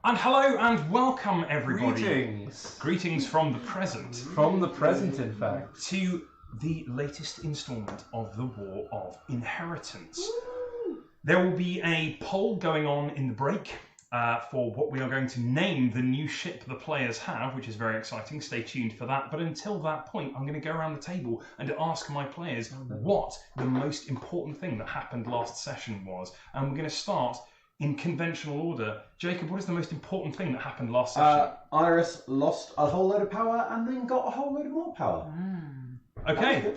And hello and welcome everybody. Greetings. Greetings from the present. From the present, in fact. To the latest instalment of the War of Inheritance. Woo! There will be a poll going on in the break for what we are going to name the new ship the players have, which is very exciting. Stay tuned for that. But until that point, I'm going to go around the table and ask my players what the most important thing that happened last session was. And we're going to start in conventional order. Jacob, what is the most important thing that happened last session? Iris lost a whole load of power and then got a whole load of more power. Okay,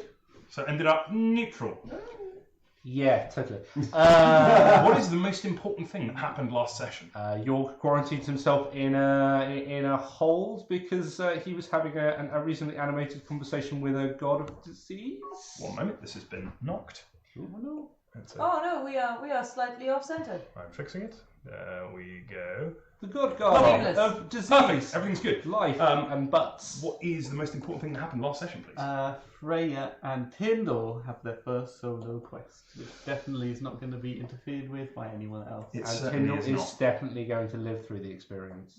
so ended up neutral. Yeah, totally. What is the most important thing that happened last session? Jorg quarantined himself in a hold because he was having a reasonably animated conversation with a god of disease. 1 moment, this has been knocked. Oh no, we are slightly off centre. I'm fixing it. There we go. The god Garlon Fabulous. of disease. Perfect, everything's good. Life and butts. What is the most important thing that happened last session, please? Freya and Tyndall have their first solo quest, which definitely is not going to be interfered with by anyone else. It And certainly Tyndall is is not. definitely going to live through the experience.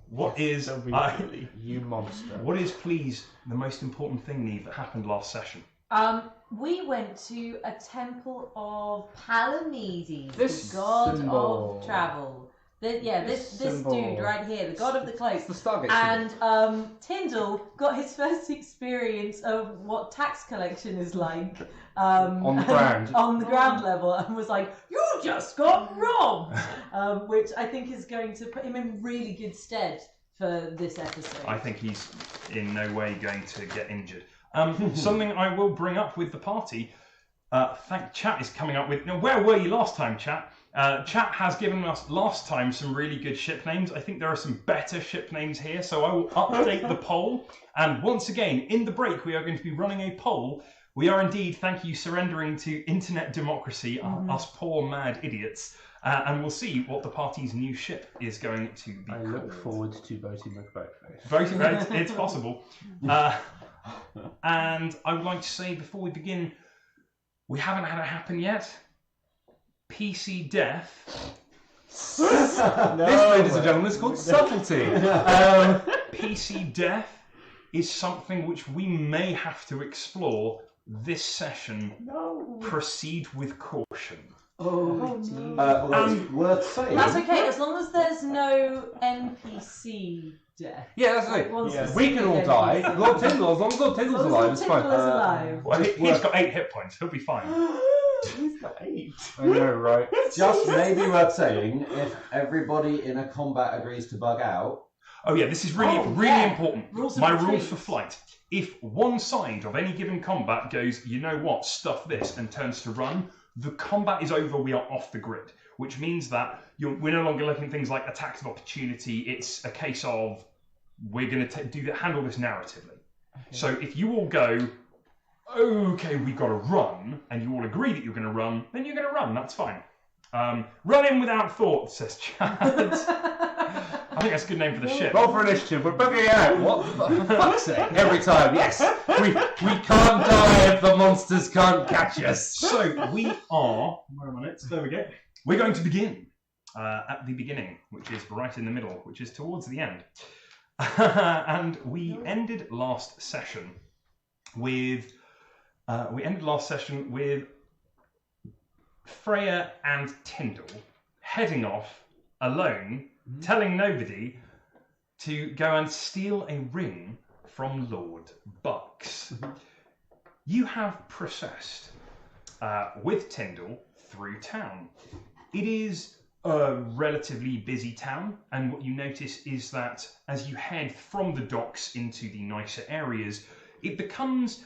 What is, So really. You monster. what is, please, the most important thing, Niamh, that happened last session? We went to a temple of Palamedes, This the god symbol. of travel. This symbol. dude right here, the god of the cloak. It's the Stargate And Tyndall got his first experience of what tax collection is like On the ground. on the ground level, and was like, "You just got robbed," which I think is going to put him in really good stead for this episode. I think he's in no way going to get injured. Something I will bring up with the party. Chat is coming up with. Now, where were you last time, Chat? Chat has given us last time some really good ship names. I think there are some better ship names here, so I will update the poll. And once again, in the break, we are going to be running a poll. We are indeed, thank you, surrendering to internet democracy, us poor mad idiots. And we'll see what the party's new ship is going to be I called. look forward to voting with both face. Voting, it's possible. And I would like to say before we begin, we haven't had it happen yet. PC death. This, ladies and gentlemen, is called subtlety. PC death is something which we may have to explore this session. No. Proceed with caution. Well, it's worth saying. That's okay, as long as there's no NPC death. Yeah, that's Like, it. once Yeah. the We can all NPC die. Lord Tyndall, as long as Lord Tyndall's alive, it's fine. Tyndall is alive. Well, he's got 8 hit points. He'll be fine. He's got 8. I know, right? Just maybe worth saying, if everybody in a combat agrees to bug out, Oh yeah, this is really important. Rules of My retreat. rules for flight. If one side of any given combat goes, you know what, stuff this, and turns to run, the combat is over, we are off the grid. Which means that we're no longer looking at things like attacks of opportunity, it's a case of, we're going to handle this narratively. Okay. So if you all go, okay, we've got to run, and you all agree that you're going to run, then you're going to run, that's fine. Run in without thought, says Chad. I think that's a good name for the ship. Roll for initiative. We're bugging out. What? For fuck's sake. Every time. Yes. We can't die if the monsters can't catch us. So we are. Where am I next? There we go. We're going to begin at the beginning, which is right in the middle, which is towards the end. And we ended last session with. Freya and Tyndall heading off alone, telling nobody to go and steal a ring from Lord Bucks. You have processed with Tyndall through town. It is a relatively busy town, and what you notice is that as you head from the docks into the nicer areas, it becomes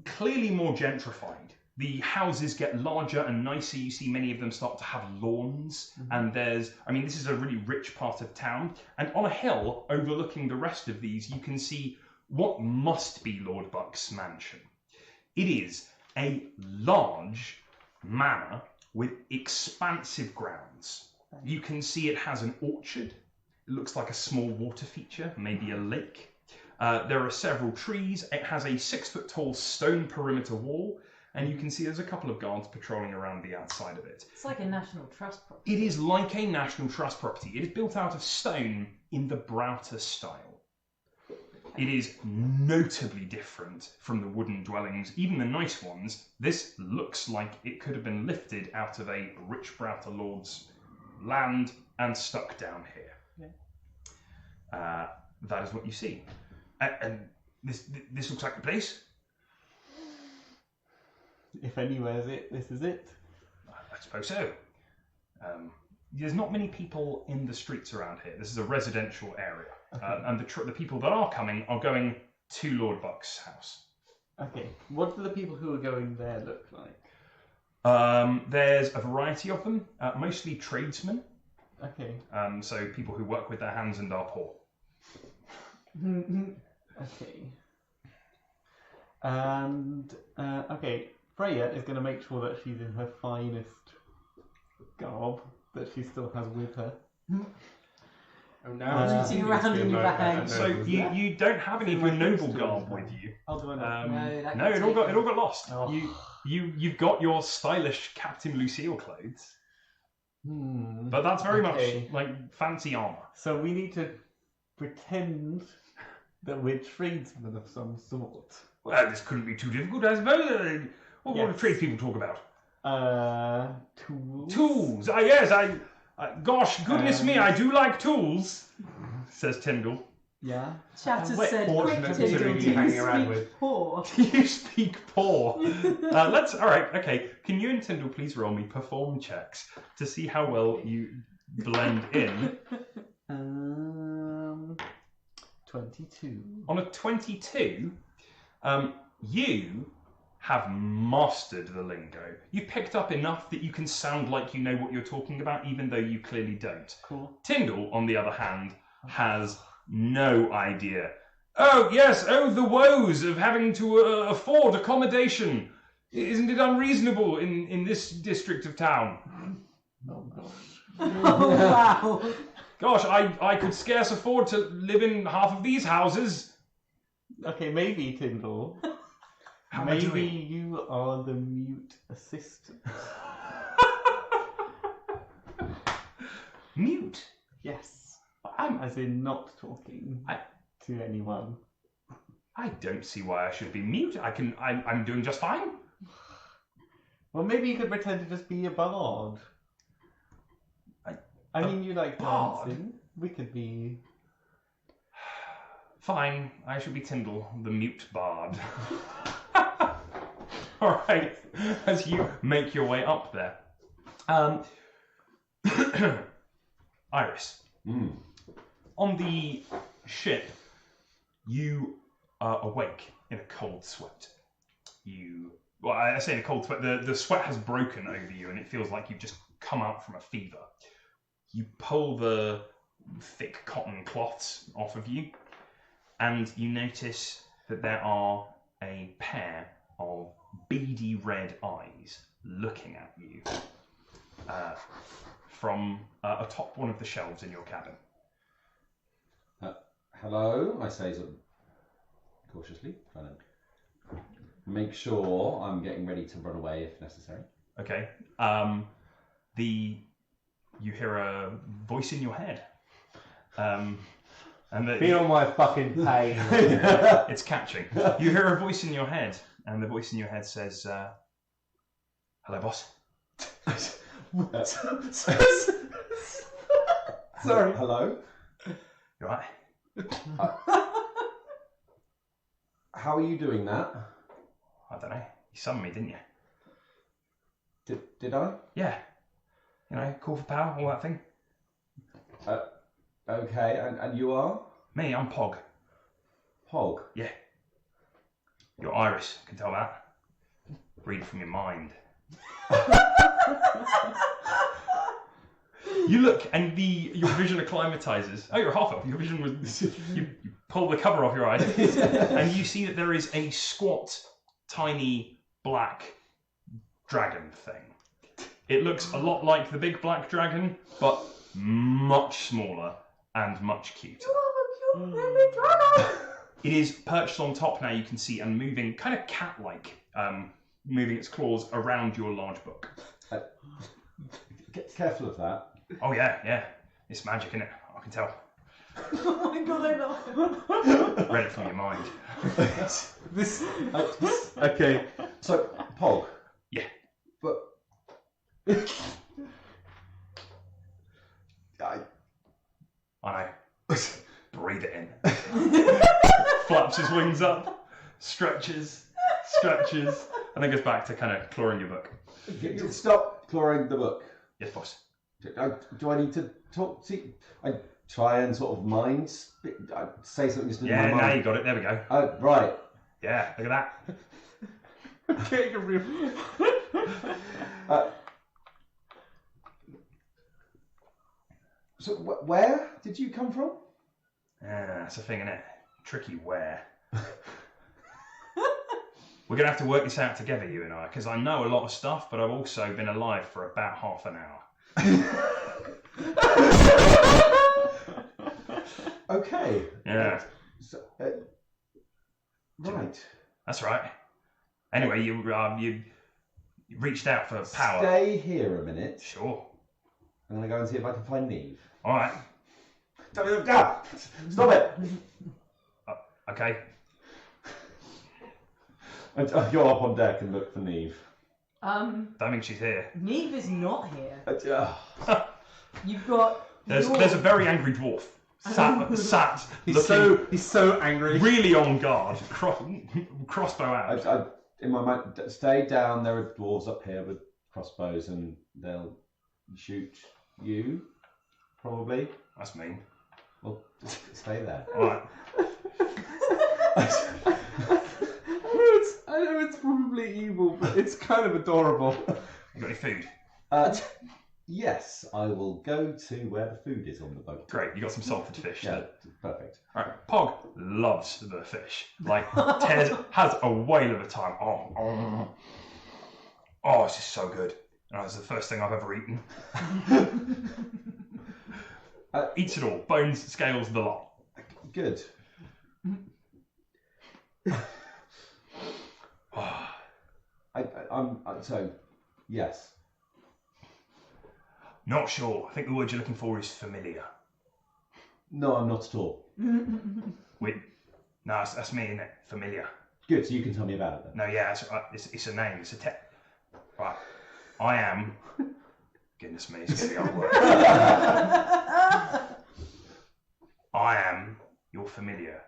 clearly more gentrified. The houses get larger and nicer. You see many of them start to have lawns. And this is a really rich part of town. And on a hill overlooking the rest of these, you can see what must be Lord Bucks' mansion. It is a large manor with expansive grounds. You can see it has an orchard. It looks like a small water feature, maybe a lake. There are several trees. It has a 6-foot tall stone perimeter wall. and you can see there's a couple of guards patrolling around the outside of it. It's like a National Trust property. It is like a National Trust property. It is built out of stone in the Browter style. It is notably different from the wooden dwellings, even the nice ones. This looks like it could have been lifted out of a rich Browter lord's land and stuck down here. That is what you see. And this looks like the place. If anywhere's it, this is it. I suppose so. There's not many people in the streets around here. This is a residential area. Okay. And the people that are coming are going to Lord Bucks' house. Okay. What do the people who are going there look like? There's a variety of them, mostly tradesmen. Okay. So people who work with their hands and are poor. Okay. And okay, Freya is going to make sure that she's in her finest garb that she still has with her. Oh, now Shooting around in your bag. So you don't have any of your noble garb with you. Oh, do I not? No, it all got lost. Oh. You've got your stylish Captain Lucille clothes, but that's very Okay. much like fancy armor. So we need to pretend that we're tradesmen of some sort. Well, this couldn't be too difficult, I suppose. What do Yes. tradespeople talk about? Tools. Tools. Yes, gosh, goodness me, I do like tools, says Tyndall. Yeah. Chatter Wait, said, fortunate quick Tyndall, considering do you you hanging around speak with- poor? You speak poor. All right, okay. Can you and Tyndall please roll me perform checks to see how well you blend in? 22. On a 22, you have mastered the lingo. You picked up enough that you can sound like you know what you're talking about, even though you clearly don't. Cool. Tyndall, on the other hand, has no idea. Oh, yes, the woes of having to afford accommodation. Isn't it unreasonable in this district of town? Oh gosh. Oh, wow. Gosh, I could scarce afford to live in half of these houses. Okay, maybe Tyndall. How am I Maybe doing? you are the mute assistant. Mute? Yes. I'm As in not talking to anyone. I don't see why I should be mute. I'm doing just fine. Well, maybe you could pretend to just be a bard. I mean, you like bard? dancing. We could be... Fine, I shall be Tyndall, the mute bard. Alright, as you make your way up there. Iris, on the ship, you are awake in a cold sweat. Well, I say in a cold sweat, the sweat has broken over you and it feels like you've just come out from a fever. You pull the thick cotton cloths off of you, and you notice that there are a pair of beady red eyes looking at you from atop one of the shelves in your cabin. Hello, I say sort of cautiously, trying to make sure I'm getting ready to run away if necessary. Okay. You hear a voice in your head. And Feel my fucking pain. it's catching. You hear a voice in your head, and the voice in your head says, "Hello, boss." Sorry. Hello. You alright? How are you doing that? I don't know. You summoned me, didn't you? Did I? Yeah. You know, call for power, all that thing. Okay, and you are? Me, I'm Pog. Hog. Yeah. You're Iris, can tell that. Read from your mind. You look, and your vision acclimatizes. Oh, you're half up. Your vision was. You pull the cover off your eyes, and you see that there is a squat, tiny, black dragon thing. It looks a lot like the big black dragon, but much smaller and much cuter. It is perched on top now, you can see, and moving kind of cat-like moving its claws around your large book. Careful of that. Oh yeah. It's magic, isn't it? I can tell. Oh my god, I love it. Read it from your mind. Okay. So, Pog. Yeah. But I know. Breathe it in. Flaps his wings up, stretches, and then goes back to kind of clawing your book. Stop clawing the book. Yes, boss. Do I need to talk to you? I try and sort of say something just in my Yeah, mind. now you got it. There we go. Oh, right. Yeah, look at that. Getting a real... So, where did you come from? That's the thing, isn't it? Tricky where. We're going to have to work this out together, you and I, because I know a lot of stuff, but I've also been alive for about half an hour. Okay. Yeah. So, right. That's right. Anyway, you reached out for power. Stay here a minute. Sure. I'm going to go and see if I can find Niamh. All right. Stop it! Okay. Go up on deck and look for Niamh. Don't think she's here. Niamh is not here. Uh, You've got. There's a very angry dwarf sat He's so angry. really on guard, crossbow out. in my mind, stay down. There are dwarves up here with crossbows, and they'll shoot you, probably. That's mean. Well, just stay there. All right. I know it's probably evil, but it's kind of adorable. You got any food? Yes, I will go to where the food is on the boat. Great. You got some salted fish. Yeah, perfect. All right. Pog loves the fish. Like has a whale of a time. Oh, this is so good. And it's the first thing I've ever eaten. Eats it all. Bones, scales, the lot. Good. So, yes. Not sure. I think the word you're looking for is familiar. No, I'm not at all. Wait. No, that's me, isn't it? Familiar. Good, so you can tell me about it then. No, yeah, it's a name. It's a Right. I am... Goodness me, it's going to be hard work. I am your familiar.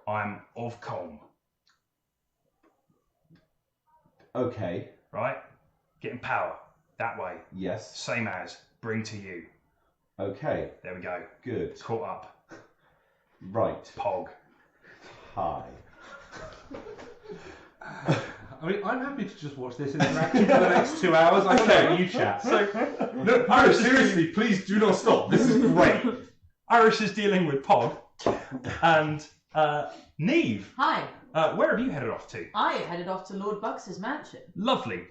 I am of Colm. Okay. Right? Getting power. That way. Yes. Same as bring to you. Okay. There we go. Good. It's caught up. Right. Pog. Hi. I mean, I'm happy to just watch this interaction for the next 2 hours. I don't know, you chat. So, No, Iris, seriously, please do not stop. This is great. Iris is dealing with Pog. And Niamh, Hi. where have you headed off to? I headed off to Lord Bucks' mansion. Lovely.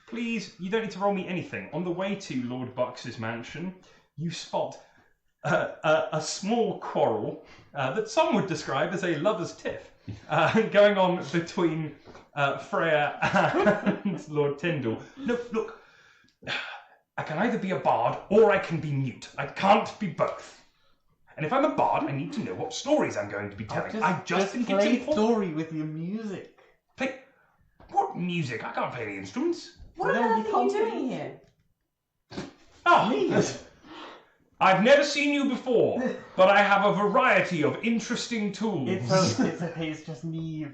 Please, you don't need to roll me anything. On the way to Lord Bucks' mansion, you spot a small quarrel that some would describe as a lover's tiff going on between Freya and Lord Tyndall. Look, I can either be a bard or I can be mute. I can't be both. And if I'm a bard, I need to know what stories I'm going to be telling. I just think it's play important. story with your music. Play what music? I can't play the instruments. What on earth are you doing here? Oh, I've never seen you before, but I have a variety of interesting tools. It's just Niamh.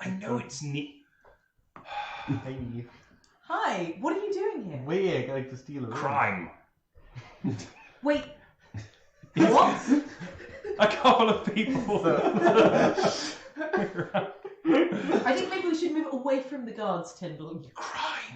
I know it's neat. Hey, Niamh. Hi, what are you doing here? We're going to steal a ring. Crime. Wait. What? A couple of people. I think maybe we should move away from the guards, Tyndall. Crime.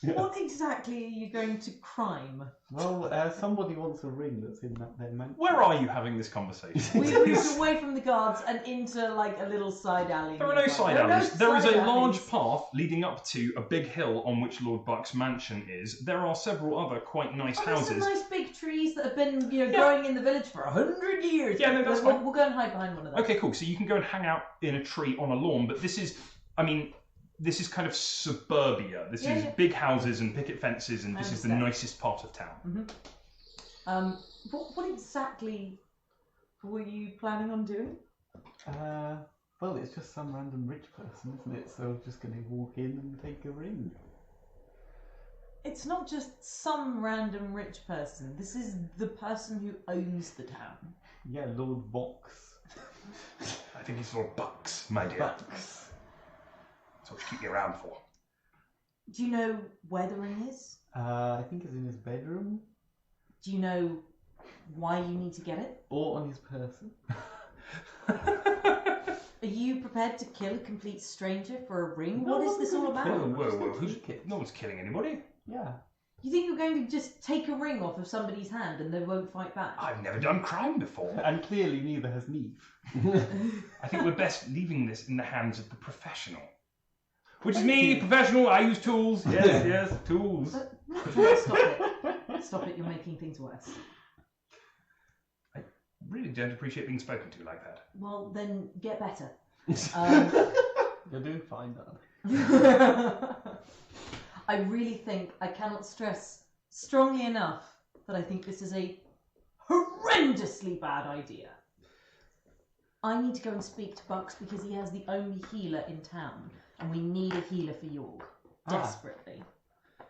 What exactly are you going to crime? Well, somebody wants a ring that's in their mansion. Where are you having this conversation? We moved away from the guards and into like a little side alley. There are no nearby. side There are no alleys. There is a side large alleys. path leading up to a big hill on which Lord Buck's mansion is. There are several other quite nice Oh, there's some houses. nice big trees that have been, growing in the village for 100 years. Yeah, no, that's we'll, fine. we'll go and hide behind one of those. Okay, cool. So you can go and hang out in a tree on a lawn, but this is, this is kind of suburbia. This is Yeah. big houses and picket fences, and I this is the understand. nicest part of town. What exactly were you planning on doing? Well, it's just some random rich person, isn't it? So I'm just going to walk in and take a ring. It's not just some random rich person. This is the person who owns the town. Yeah, Lord Bucks. I think he's Lord Bucks, my dear. Bucks. That's what we keep you around for. Do you know where the ring is? I think it's in his bedroom Do you know why you need to get it? or on his person. Are you prepared to kill a complete stranger for a ring? No, What is I'm this not all gonna about? kill him. Whoa, Just who's, take it. no one's killing anybody. Yeah. You think you're going to just take a ring off of somebody's hand and they won't fight back? I've never done crime before. And clearly neither has Niamh. I think we're best leaving this in the hands of the professional. Which is me, professional, I use tools. Yes, tools. Stop it. Stop it, you're making things worse. I really don't appreciate being spoken to like that. Well, then get better. You're doing fine, Dan. I really think I cannot stress strongly enough that I think this is a horrendously bad idea. I need to go and speak to Bucks because he has the only healer in town, and we need a healer for Jorg desperately.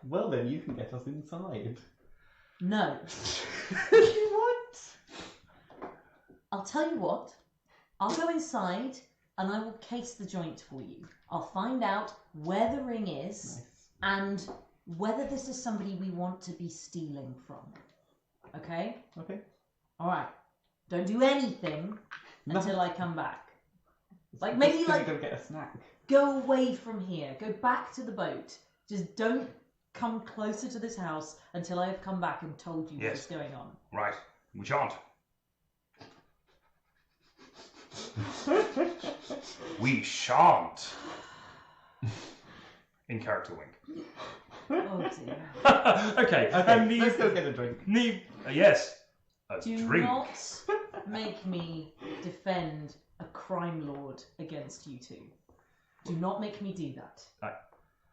Well then, you can get us inside. No. What? I'll tell you what. I'll go inside and I will case the joint for you. I'll find out where the ring is. Nice. And whether this is somebody we want to be stealing from. Okay? Okay. Alright. Don't do anything until I come back. Like, Just maybe, gonna like, go get a snack. go away from here. Go back to the boat. Just don't come closer to this house until I have come back and told you Yes. what's going on. Right, we shan't. We shan't. In character wink. Oh dear. Okay, Okay, let's go get a drink. Niamh, yes, a Do drink. not make me defend a crime lord against you two. Do not make me do that. Aye.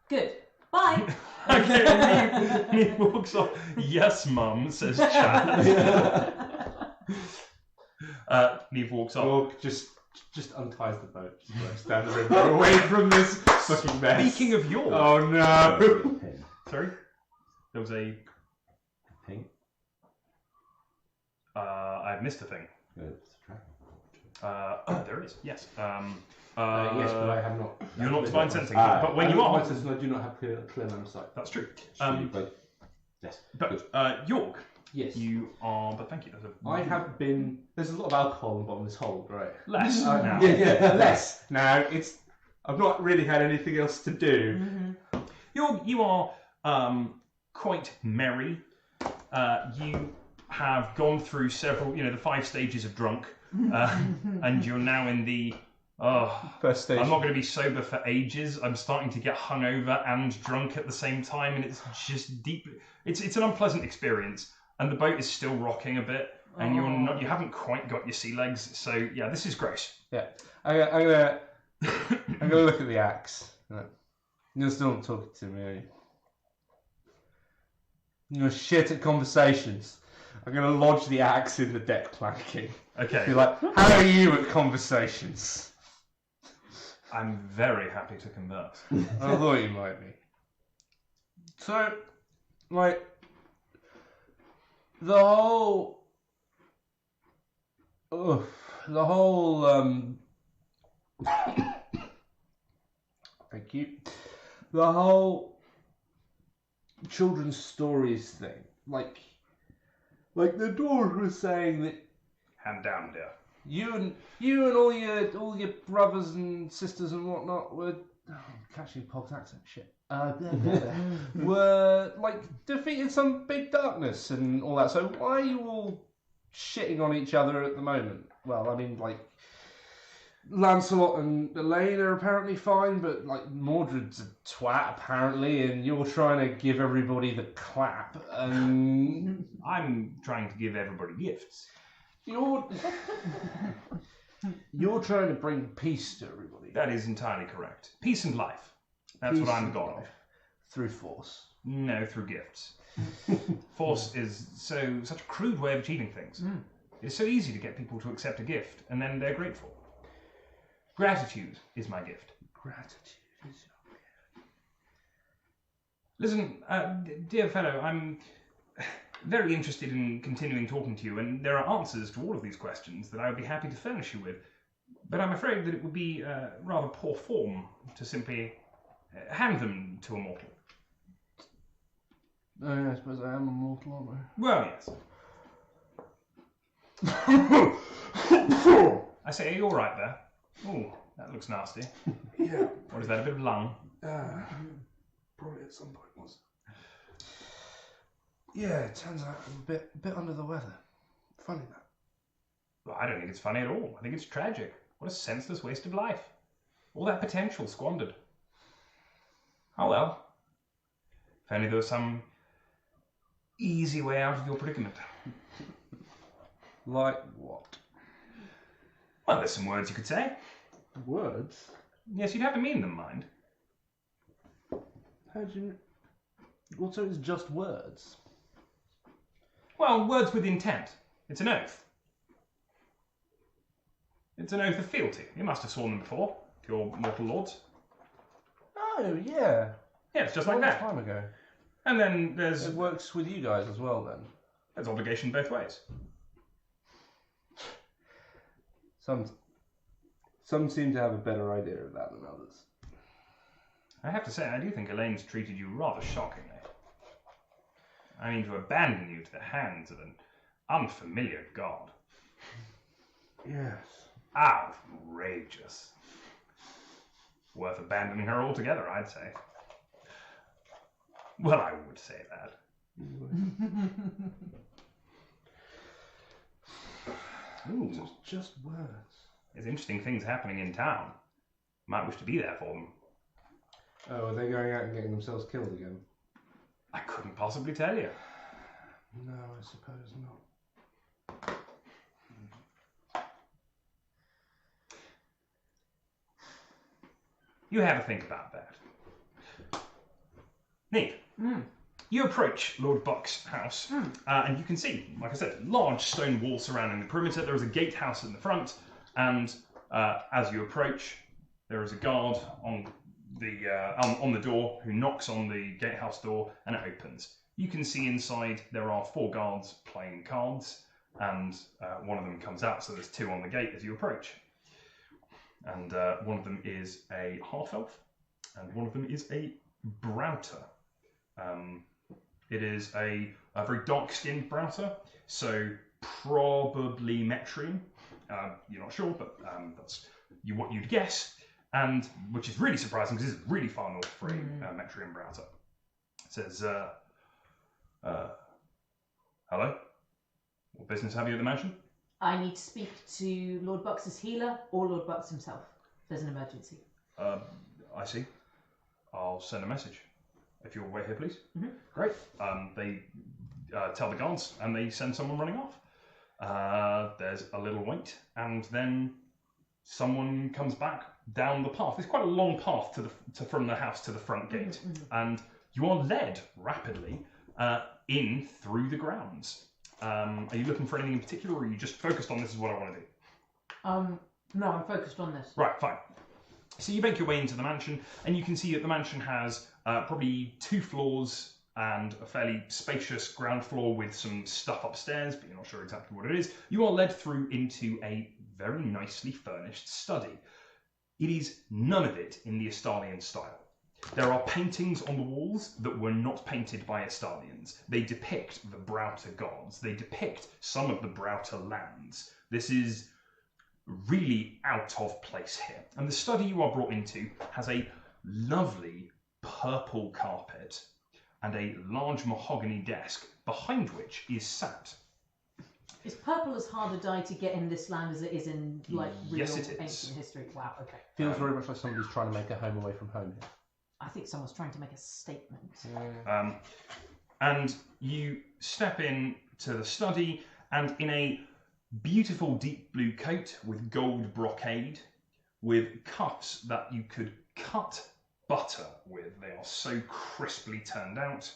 Good. Bye. Okay, Niamh walks off. Yes, mum, says Chad. Niamh walks off. Jorg just unties the boat. Just works down the river away from this fucking mess. Speaking of yours. Oh no! Pin. Sorry? There was a. Pin. I've missed a thing. It's a trap. Oh, there is. Yes. Yes, but I have not. You're not divine sensing, Ah, but when I you have are, divine sense and I do not have clear line of sight. that's true. Both. Yes. But Jorg, Yes. you are. But thank you. That's a, I have been. There's a lot of alcohol on the bottom of this hold, right? less now. Yeah, less. Now it's. I've not really had anything else to do. You are quite merry. You have gone through several, the 5 stages of drunk, and you're now in the. First stage. I'm not going to be sober for ages. I'm starting to get hungover and drunk at the same time, and it's just deep. It's an unpleasant experience, and the boat is still rocking a bit, and you're not. You haven't quite got your sea legs, so yeah, this is gross. Yeah, I'm gonna look at the axe. Right. You're still not talking to me, are you? You're shit at conversations. I'm gonna lodge the axe in the deck planking. Okay, Be like, how are you at conversations? I'm very happy to converse. I thought you might be. So, like, the whole, thank you, the whole children's stories thing, like the dwarf was saying that Hand down, dear. you and all your brothers and sisters and whatnot were catching Pog's accent, shit. Were, like, defeated some big darkness and all that. So why are you all shitting on each other at the moment? Well, I mean, like, Lancelot and Elaine are apparently fine, but, like, Mordred's a twat, apparently, and you're trying to give everybody the clap, and... I'm trying to give everybody gifts. You're trying to bring peace to everybody. That is entirely correct. Peace and life. That's Peace what I'm and god of. life. Through force. No, through gifts. Force is such a crude way of achieving things. It's so easy to get people to accept a gift, and then they're grateful. Gratitude is my gift. Gratitude is your gift. Listen, dear fellow, I'm very interested in continuing talking to you, and there are answers to all of these questions that I would be happy to furnish you with. But I'm afraid that it would be rather poor form to simply hand them to a mortal. I suppose I am a mortal, aren't Well, I? I say, are you all right there? Oh, that looks nasty. Yeah. Or is that a bit of lung? Probably at some point was. Yeah, it turns out I'm a bit under the weather. Funny that. Well, I don't think it's funny at all. I think it's tragic. What a senseless waste of life. All that potential squandered. Oh well. If only there was some easy way out of your predicament. Like what? Well, there's some words you could say. Words? Yes, you'd have to mean them, mind. How do you... Well, so it's just words? Well, words with intent. It's an oath. It's an oath of fealty. You must have sworn them before, to your mortal lords. Oh, yeah. Yeah, it's just like A long that. time ago. And then there's It works with you guys as well, then? there's obligation both ways. Some seem to have a better idea of that than others. I have to say, I do think Elaine's treated you rather shockingly. I mean, to abandon you to the hands of an unfamiliar god. Yes. Outrageous. Worth abandoning her altogether, I'd say. Well, I would say that. Ooh, Just words. there's interesting things happening in town. Might wish to be there for them. Oh, are they going out and getting themselves killed again? I couldn't possibly tell you. No, I suppose not. You have a think about that. Niamh, you approach Lord Bucks' house, and you can see, like I said, large stone walls surrounding the perimeter. There is a gatehouse in the front, and as you approach, there is a guard on the door who knocks on the gatehouse door, and it opens. You can see inside there are 4 guards playing cards, and one of them comes out, so there's 2 on the gate as you approach. And one of them is a half-elf, and one of them is a Browter. It is a very dark-skinned Browter, so probably Metrian. You're not sure, but that's what you'd guess, and which is really surprising because this is really far north for a Metrian Browter. It says, hello? What business have you at the mansion? I need to speak to Lord Bucks' healer or Lord Bucks himself. If there's an emergency. I see. I'll send a message. If you'll wait here, please. Great. They tell the guards, and they send someone running off. There's a little wait, and then someone comes back down the path. It's quite a long path from the house to the front gate, and you are led rapidly in through the grounds. Are you looking for anything in particular, or are you just focused on this is what I want to do? No, I'm focused on this. Right, fine. So you make your way into the mansion, and you can see that the mansion has probably 2 floors and a fairly spacious ground floor with some stuff upstairs, but you're not sure exactly what it is. You are led through into a very nicely furnished study. It is none of it in the Astalian style. There are paintings on the walls that were not painted by Astalians. They depict the Browter gods. They depict some of the Browter lands. This is really out of place here. And the study you are brought into has a lovely purple carpet and a large mahogany desk behind which is sat. Is purple as hard a dye to get in this land as it is in like real Yes, it is. ancient history? Wow, okay. Feels very much like somebody's trying to make a home away from home here. I think someone's trying to make a statement. And you step in to the study, and in a beautiful deep blue coat with gold brocade, with cuffs that you could cut butter with, they are so crisply turned out.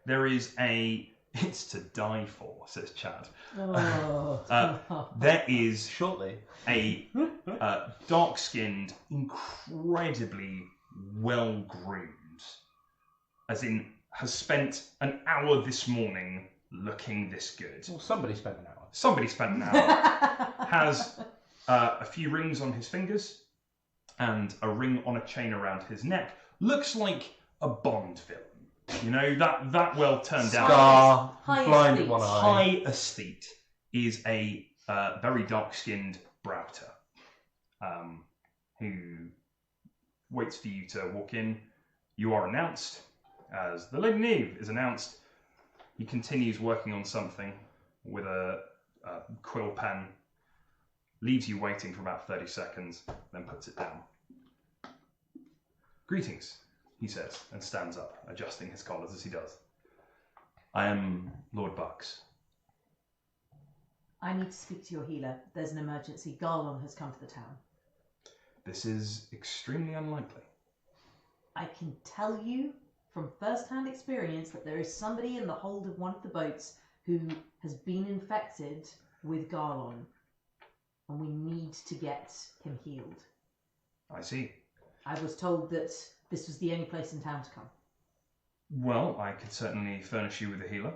There is a... It's to die for, says Chad. Oh. There is Shortly. a dark-skinned, incredibly well-groomed, as in has spent an hour this morning looking this good. Well, somebody spent an hour. Somebody spent an hour. Has a few rings on his fingers and a ring on a chain around his neck. Looks like a Bond villain. You know, that well turned out. Scar, High blind estate. one eye. High estate is a very dark-skinned browter who waits for you to walk in. You are announced as the Lady Niamh is announced. He continues working on something with a quill pen, leaves you waiting for about 30 seconds, then puts it down. Greetings, he says, and stands up, adjusting his collars as he does. I am Lord Bucks. I need to speak to your healer. There's an emergency. Garlon has come to the town. This is extremely unlikely. I can tell you from first-hand experience that there is somebody in the hold of one of the boats who has been infected with Garlon, and we need to get him healed. I see. I was told that this was the only place in town to come. Well, I could certainly furnish you with a healer,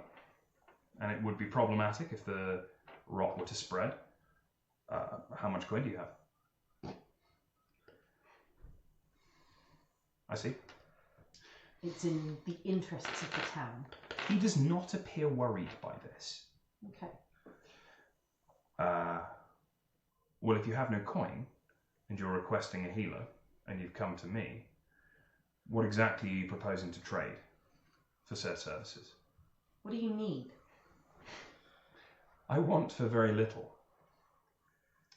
and it would be problematic if the rot were to spread. How much coin do you have? I see. It's in the interests of the town. He does not appear worried by this. Okay. Well, if you have no coin, and you're requesting a healer, and you've come to me, what exactly are you proposing to trade for said services? What do you need? I want for very little,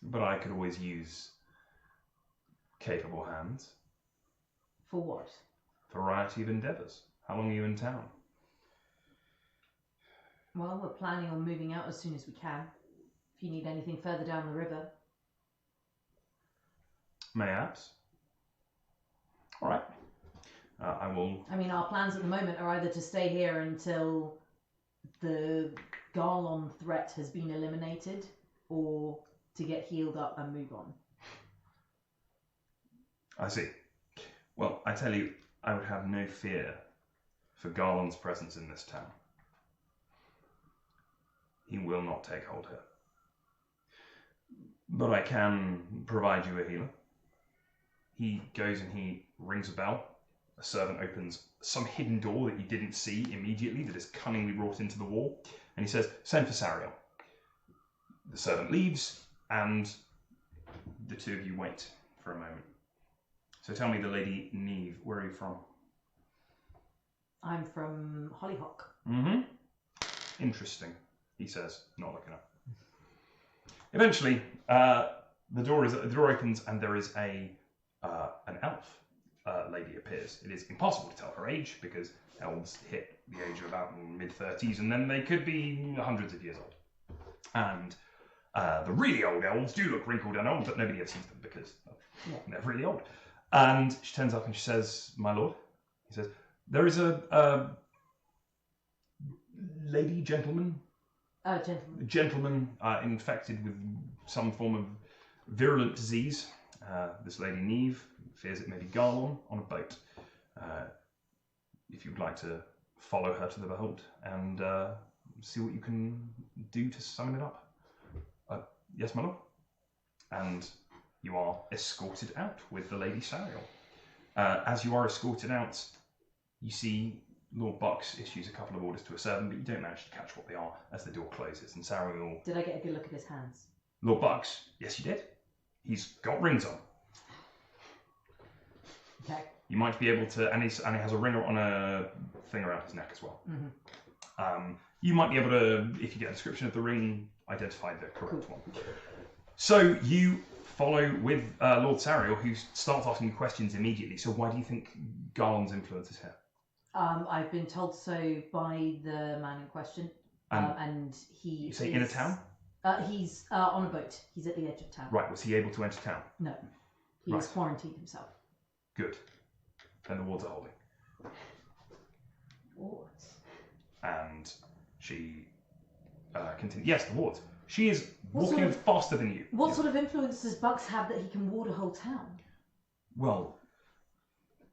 but I could always use capable hands. For what? Variety of endeavours. How long are you in town? Well, we're planning on moving out as soon as we can. If you need anything further down the river. Mayhaps. All right. I will. I mean, our plans at the moment are either to stay here until the Garlon threat has been eliminated, or to get healed up and move on. I see. Well, I tell you, I would have no fear for Garlon's presence in this town. He will not take hold here. But I can provide you a healer. He goes and he rings a bell. A servant opens some hidden door that you didn't see immediately that is cunningly wrought into the wall. And he says, send for Sariel. The servant leaves, and the two of you wait for a moment. So tell me, the Lady Niamh, where are you from? I'm from Hollyhock. Mm-hmm. Interesting, he says, not looking up. Eventually, the door opens, and there is an elf lady appears. It is impossible to tell her age because elves hit the age of about mid-30s, and then they could be hundreds of years old. And the really old elves do look wrinkled and old, but nobody ever sees them because they're really old. And she turns up and she says, "My lord," he says, "there is a lady, gentleman infected with some form of virulent disease. This Lady Niamh fears it may be Garlon on a boat. If you'd like to follow her to the Behold and see what you can do to summon it up." "Yes, my lord." And you are escorted out with the Lady Sariel. As you are escorted out, you see Lord Bucks issues a couple of orders to a servant, but you don't manage to catch what they are as the door closes. And Sariel... Did I get a good look at his hands? Lord Bucks, yes you did. He's got rings on. Okay. You might be able to, and he has a ring on a thing around his neck as well. You might be able to, if you get a description of the ring, identify the correct one. So you follow with Lord Sariel, who starts asking you questions immediately. So why do you think Garlon's influence is here? I've been told so by the man in question, and he. You say in a town? He's on a boat. He's at the edge of town. Right. Was he able to enter town? No, he's quarantined himself. Good. Then the wards are holding. Wards. And she continues. Yes, the wards. She is walking faster than you. What sort of influence does Bucks have that he can ward a whole town? Well,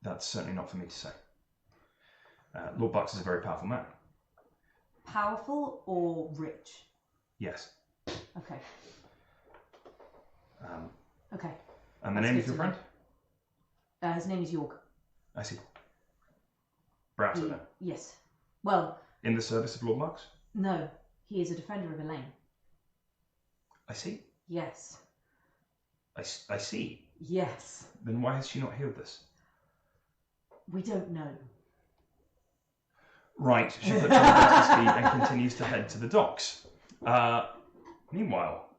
that's certainly not for me to say. Lord Bucks is a very powerful man. Powerful or rich? Yes. Okay. Okay. And the name of your friend? His name is Jorg. I see. Browser then? Yes. Well... In the service of Lord Bucks? No. He is a defender of Elaine. I see. Yes. I see. Yes. Then why has she not healed this? We don't know. Right. She puts on speed and continues to head to the docks. Meanwhile,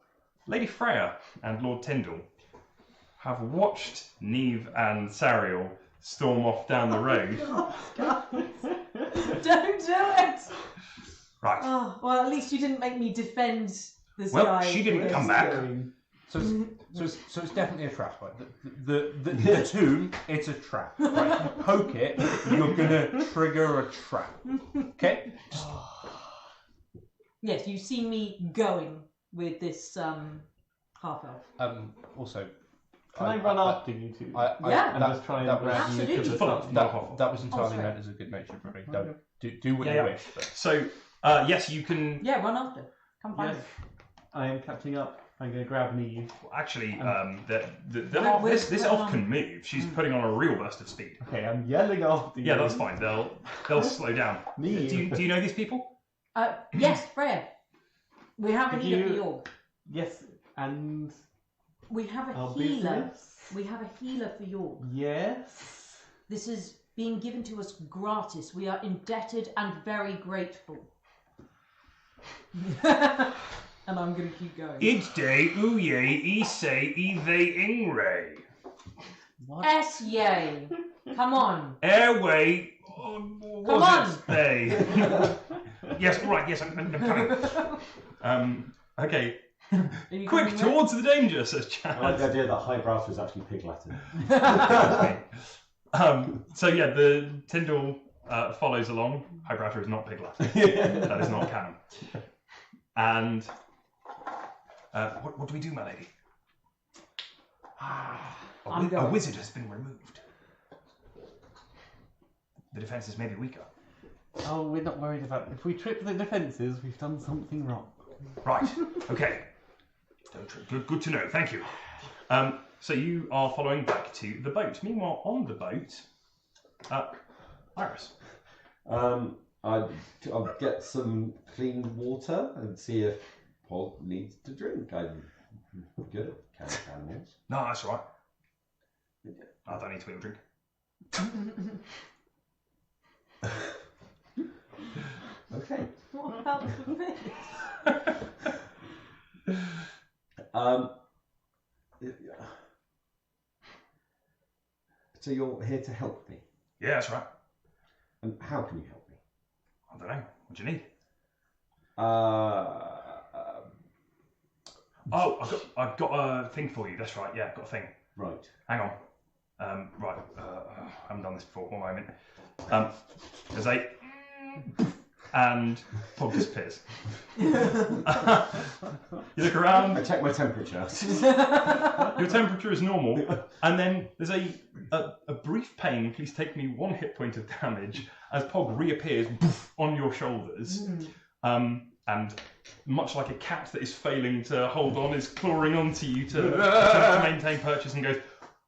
Lady Freya and Lord Tyndall have watched Niamh and Sariel storm off down the road. Don't do it! Right. Oh, well, at least you didn't make me defend this well, guy. she didn't come back. So it's definitely a trap. Right? The tomb, it's a trap. Right? You poke it, you're gonna trigger a trap. Okay. Yes, you've seen me going with this half elf. Also, can I run after you two? Yeah. And just try and grab you to the top. That was entirely meant as a good natured for me. Don't do what you wish. But. So yes, you can. Yeah, run after. Come find Yes. I am catching up. I'm going to grab Niamh. Actually, this elf can move. She's putting on a real burst of speed. Okay, I'm yelling after you. Yeah, that's fine. They'll slow down. Do you know these people? Yes, Freya. We have a healer for Jorg. Yes, and we have a our healer. business? We have a healer for Jorg. Yes. This is being given to us gratis. We are indebted and very grateful. And I'm going to keep going. Idde uye ise ive ingre. What? S-yay. Come on. Airway. Come on. They. Yes, all right. Yes, I'm coming. Okay. Quick, towards the danger, says Chad. I like the idea that highbrow is actually pig Latin. Okay. So yeah, the Tyndall follows along. Highbrowser is not pig Latin. That is not canon. And what do we do, my lady? A wizard has been removed. The defences may be weaker. Oh, we're not worried about it. If we trip the defences, we've done something wrong. Right. Okay. Good to know. Thank you. So you are following back to the boat. Meanwhile, on the boat, Iris. I'll get some clean water and see if Paul needs to drink. I'm good at counting animals. No, that's all right. I don't need to eat a drink. Okay. What about the fish? So you're here to help me? Yeah, that's right. And how can you help me? I don't know. What do you need? I've got a thing for you. That's right. Yeah, I've got a thing. Right. Hang on. Right. I haven't done this before. One moment. There's a... And Pog disappears. You look around. I check my temperature. Your temperature is normal. And then there's a brief pain. Please take me 1 hit point of damage as Pog reappears on your shoulders. And much like a cat that is failing to hold on, is clawing onto you to maintain purchase and goes,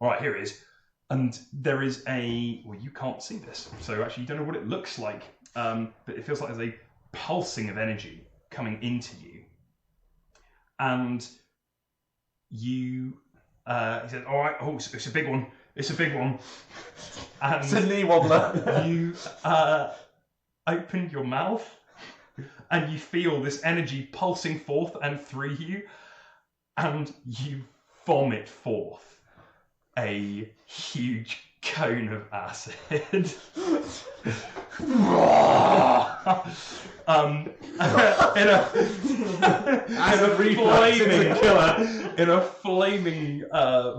all right, here it is. And there is well, you can't see this. So actually you don't know what it looks like. But it feels like there's a pulsing of energy coming into you. And you, he said, all right, it's a big one. It's a big one. And It's a knee wobbler. you open your mouth and you feel this energy pulsing forth and through you, and you vomit forth a huge cone of acid. In a flaming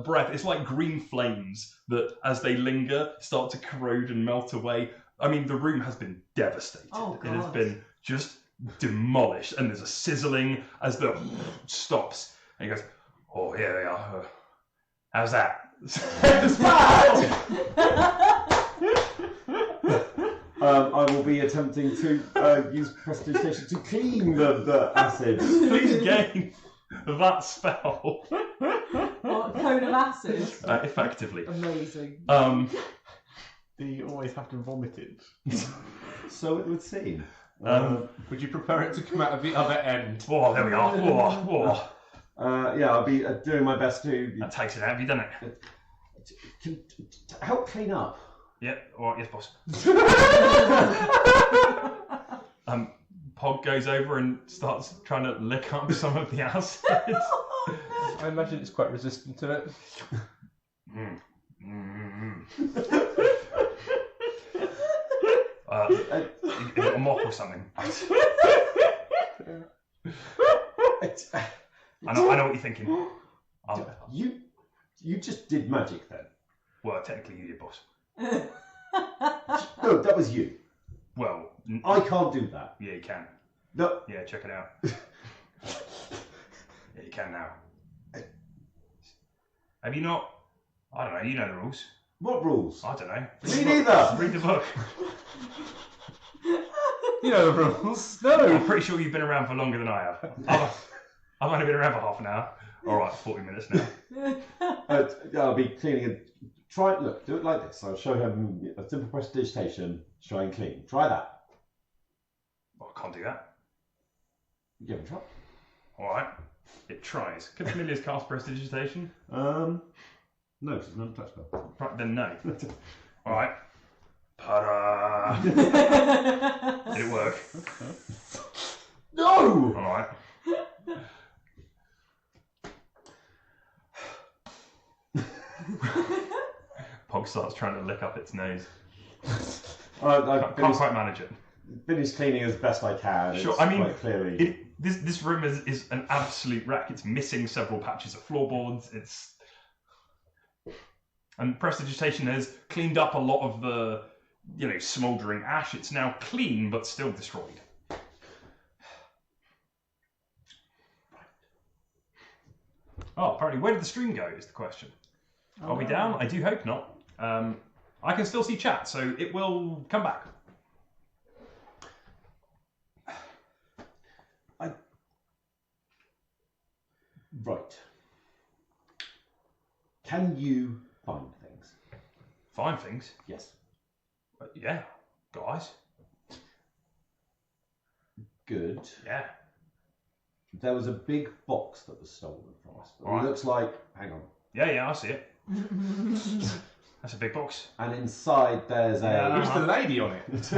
breath. It's like green flames that, as they linger, start to corrode and melt away. I mean, the room has been devastated. Oh, It has God. been just demolished, and there's a sizzling as the stops. And he goes, "Oh, here they are. How's that?" It's bad. I will be attempting to use prestidigitation to clean the acid. Please gain that spell What, cone of acid? effectively. Amazing. Do you always have to vomit it? So it would seem. Would you prefer it to come out of the other end? Oh, there we are. Yeah, I'll be doing my best to That takes it out. Have you done it? help clean up. Yeah. All right. Yes, boss. Pog goes over and starts trying to lick up some of the acid. I imagine it's quite resistant to it. You got a mop or something? I know what you're thinking. You just did magic then. Well, technically you did, boss. No, that was you. Well, I can't do that. yeah, you can. No. Yeah, check it out. Yeah, you can now. Have you not? I don't know. You know the rules. What rules? I don't know. Me neither. Read the book. You know the rules. I'm No. pretty sure you've been around for longer than I have. I've only been around for half an hour. All right, 40 minutes now. I'll be cleaning it. Try look. Do it like this. I'll show him a simple prestidigitation. Try and clean. Try that. Well, I can't do that. Give it a try. All right. It tries. Can familiars cast prestidigitation? No, because it's not a touch spell. Right, then no. All right. Ta-da! Did it work? No! All right. Pog starts trying to lick up its nose. I Can't quite manage it. finished cleaning as best I can. Sure, It's I mean, quite clearly. This room is an absolute wreck. It's missing several patches of floorboards. And prestidigitation has cleaned up a lot of the, smouldering ash. It's now clean, but still destroyed. Oh, apparently, where did the stream go? Is the question. Are we down? I do hope not. I can still see chat, so it will come back. Right. Can you find things? Find things. Yes. Yeah, guys. Good. Yeah. There was a big box that was stolen from us. It Right. looks like. Hang on. Yeah, I see it. That's a big box. And inside there's a. Who's the lady on it?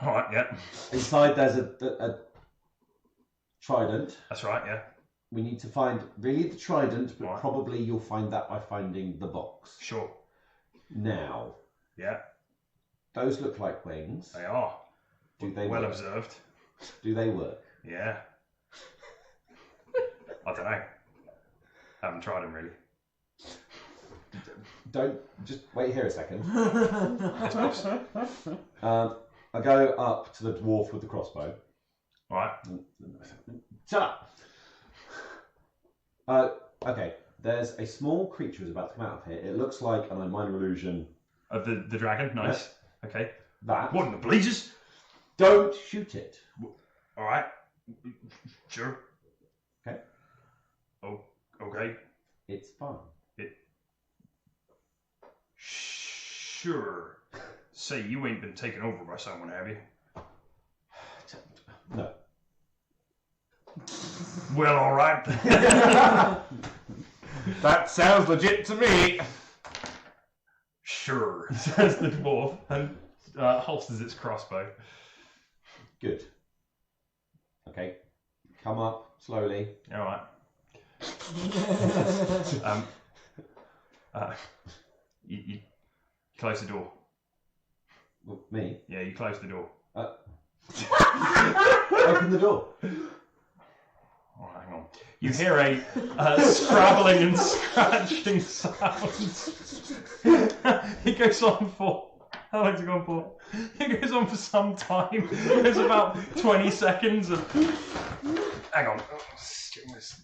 All right, yeah. Inside there's a trident. That's right, yeah. We need to find really the trident, but Right. probably you'll find that by finding the box. Sure. Now, Yeah, those look like wings. they are. Do they Well work? observed. Do they work? Yeah. I don't know. Haven't tried them really. Don't just wait here a second. Yes, boss. I go up to the dwarf with the crossbow. All right. Shut up. Okay. There's a small creature who's about to come out of here. It looks like a minor illusion. The dragon, nice. Okay. That. What in the bleachers? Don't shoot it. All right. Sure. Okay. Oh, okay. It's fine. Sure. Say, you ain't been taken over by someone, have you? No. Well, all right. That sounds legit to me. Sure, says the dwarf, and holsters its crossbow. Good. Okay. Come up slowly. All right. You close the door. Well, me? Yeah, you close the door. Open the door. Oh, hang on. You hear a scrabbling and scratching sound. It goes on for... How long has it gone for? It goes on for some time. It's about 20 seconds of... Hang on. This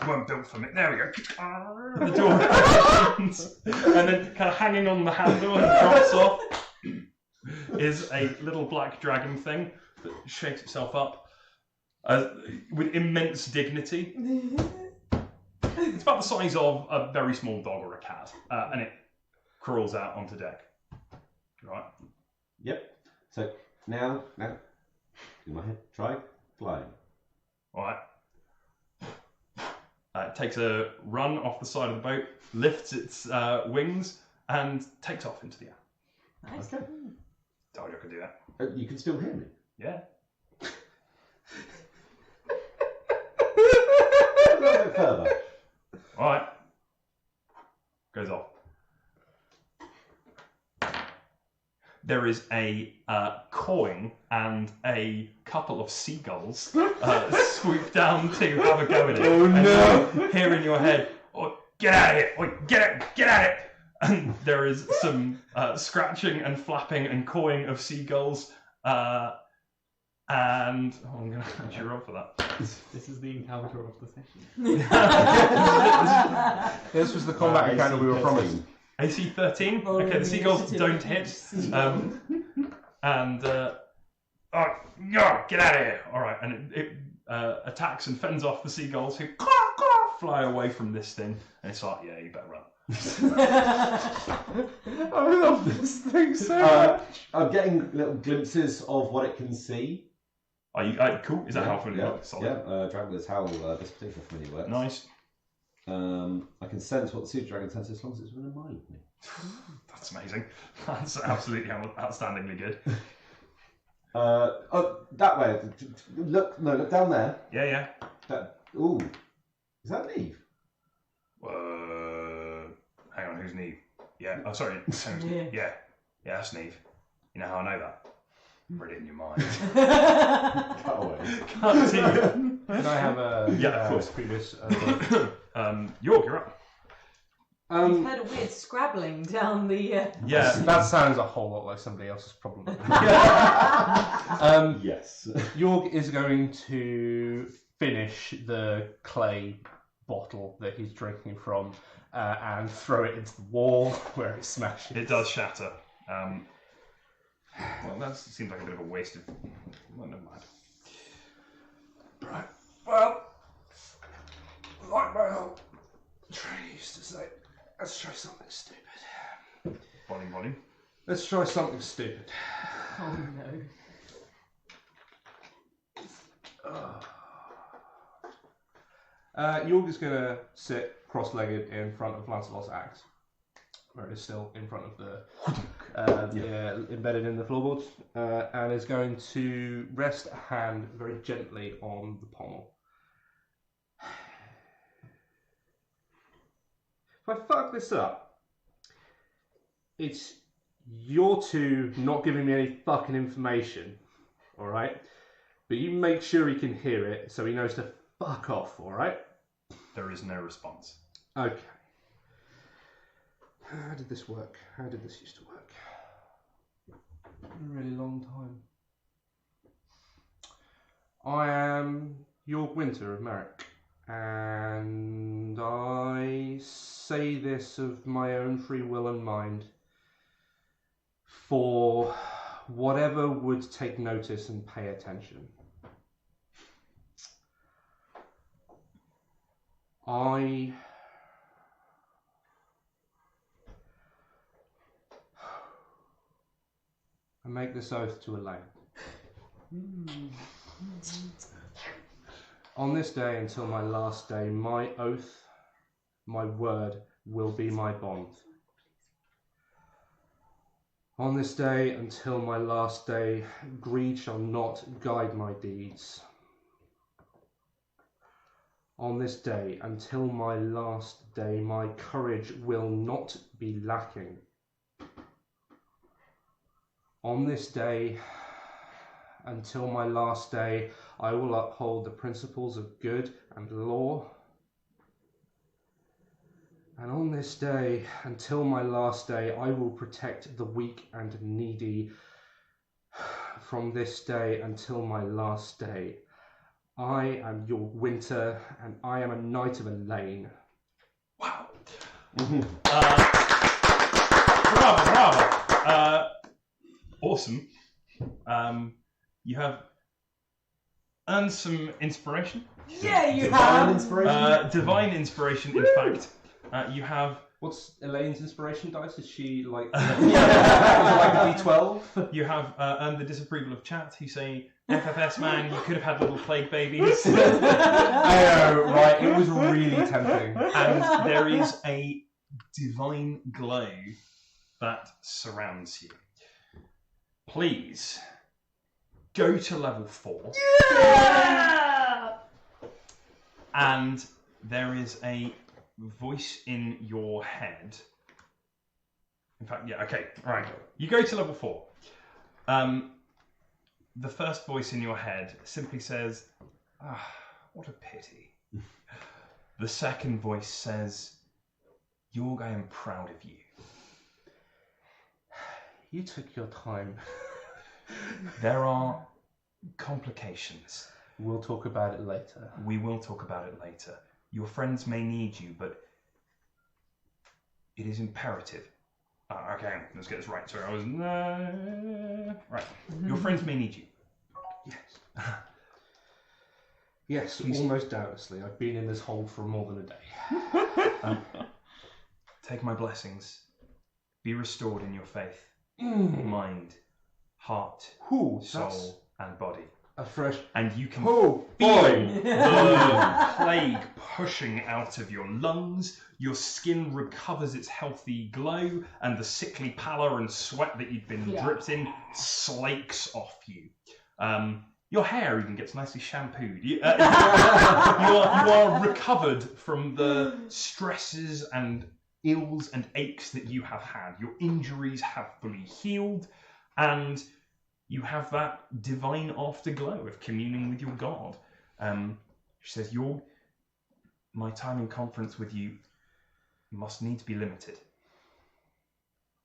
weren't built for me. There we go. The door opens. And then kind of hanging on the handle and drops off is a little black dragon thing that shakes itself up with immense dignity. It's about the size of a very small dog or a cat, and it crawls out onto deck. Right. Yep. So now, in my head, try flying. All right. It takes a run off the side of the boat, lifts its wings, and takes off into the air. Nice. Okay. Told you I could do that. You can still hear me. Yeah. A little bit further. All right. Goes off. There is a coin and a couple of seagulls swoop down to have a go at it. Oh, and no. you hear in your head, "Oh, get at it! Oh, get at it!" And there is some scratching and flapping and cawing of seagulls. And I'm going to hand you up for that. This is the encounter of the session. This was the combat encounter we were promised. AC 13. Okay, the seagulls don't hit. And oh no, get out of here! All right, and it attacks and fends off the seagulls who fly away from this thing. And it's like, yeah, you better run. I love this thing so much. I'm getting little glimpses of what it can see. Are you cool? Is that how familiar? Yeah, Solid. yeah. Dragon's Howl, this particular familiar works. Nice. I can sense what the sea dragon senses as long as it's within a mile of me. That's amazing. That's absolutely outstandingly good. That way. Look down there. Yeah. Ooh, is that Niamh? Hang on, who's Niamh? Yeah. Oh, sorry. Yeah, that's Niamh. You know how I know that? Read it in your mind. Cut away. Can't see you. Can I have a Yeah, of course. previous? York, you're up. You've heard a weird scrabbling down the. Yeah. That sounds a whole lot like somebody else's problem. Yes. Jorg is going to finish the clay bottle that he's drinking from and throw it into the wall where it smashes. It does shatter. Well, that seems like a bit of a waste of... Well, never mind. Right. Well, like my old trainer used to say, let's try something stupid. Volume. Let's try something stupid. Oh no. Jorg is going to sit cross-legged in front of Lancelot's axe, where it is still in front of the embedded in the floorboards, and is going to rest a hand very gently on the pommel. If I fuck this up, it's your two not giving me any fucking information, alright? But you make sure he can hear it so he knows to fuck off, alright? There is no response. Okay. How did this work? How did this used to work? A really long time. I am Jorg Winter of Merrick, and I say this of my own free will and mind for whatever would take notice and pay attention. I make this oath to Elaine. On this day until my last day, my oath, my word will be my bond. On this day until my last day, greed shall not guide my deeds. On this day until my last day, my courage will not be lacking. On this day until my last day, I will uphold the principles of good and law. And on this day, until my last day, I will protect the weak and needy. From this day until my last day, I am your winter, and I am a knight of Elaine. Wow. Bravo. Awesome. You have earned some inspiration. Yeah, you Divine have. inspiration. Divine inspiration, in fact. You have What's Elaine's inspiration dice? Is she like, is it like a D12? you have earned the disapproval of chat, who say, FFS man, you could have had little plague babies. Oh, right, it was really tempting. And there is a divine glow that surrounds you. Please go to level 4. Yeah! And there is a voice in your head. In fact, yeah, okay, right. You go to level 4. The first voice in your head simply says, "Ah, what a pity." The second voice says, "Jorg, I am proud of you." You took your time. There are complications. We'll talk about it later. We will talk about it later. Your friends may need you, but it is imperative. Okay, let's get this right. Sorry, I was... right. Your friends may need you. Yes. Yes, almost doubtlessly. I've been in this hole for more than a day. Take my blessings. Be restored in your faith, mind, heart, soul, and body. A fresh... And you can Oh, feel boy! the plague pushing out of your lungs. Your skin recovers its healthy glow, and the sickly pallor and sweat that you've been dripped in slakes off you. Your hair even gets nicely shampooed. You are recovered from the stresses and ills and aches that you have had. Your injuries have fully healed, and you have that divine afterglow of communing with your God. She says, Jorg, my time in conference with you must needs be limited.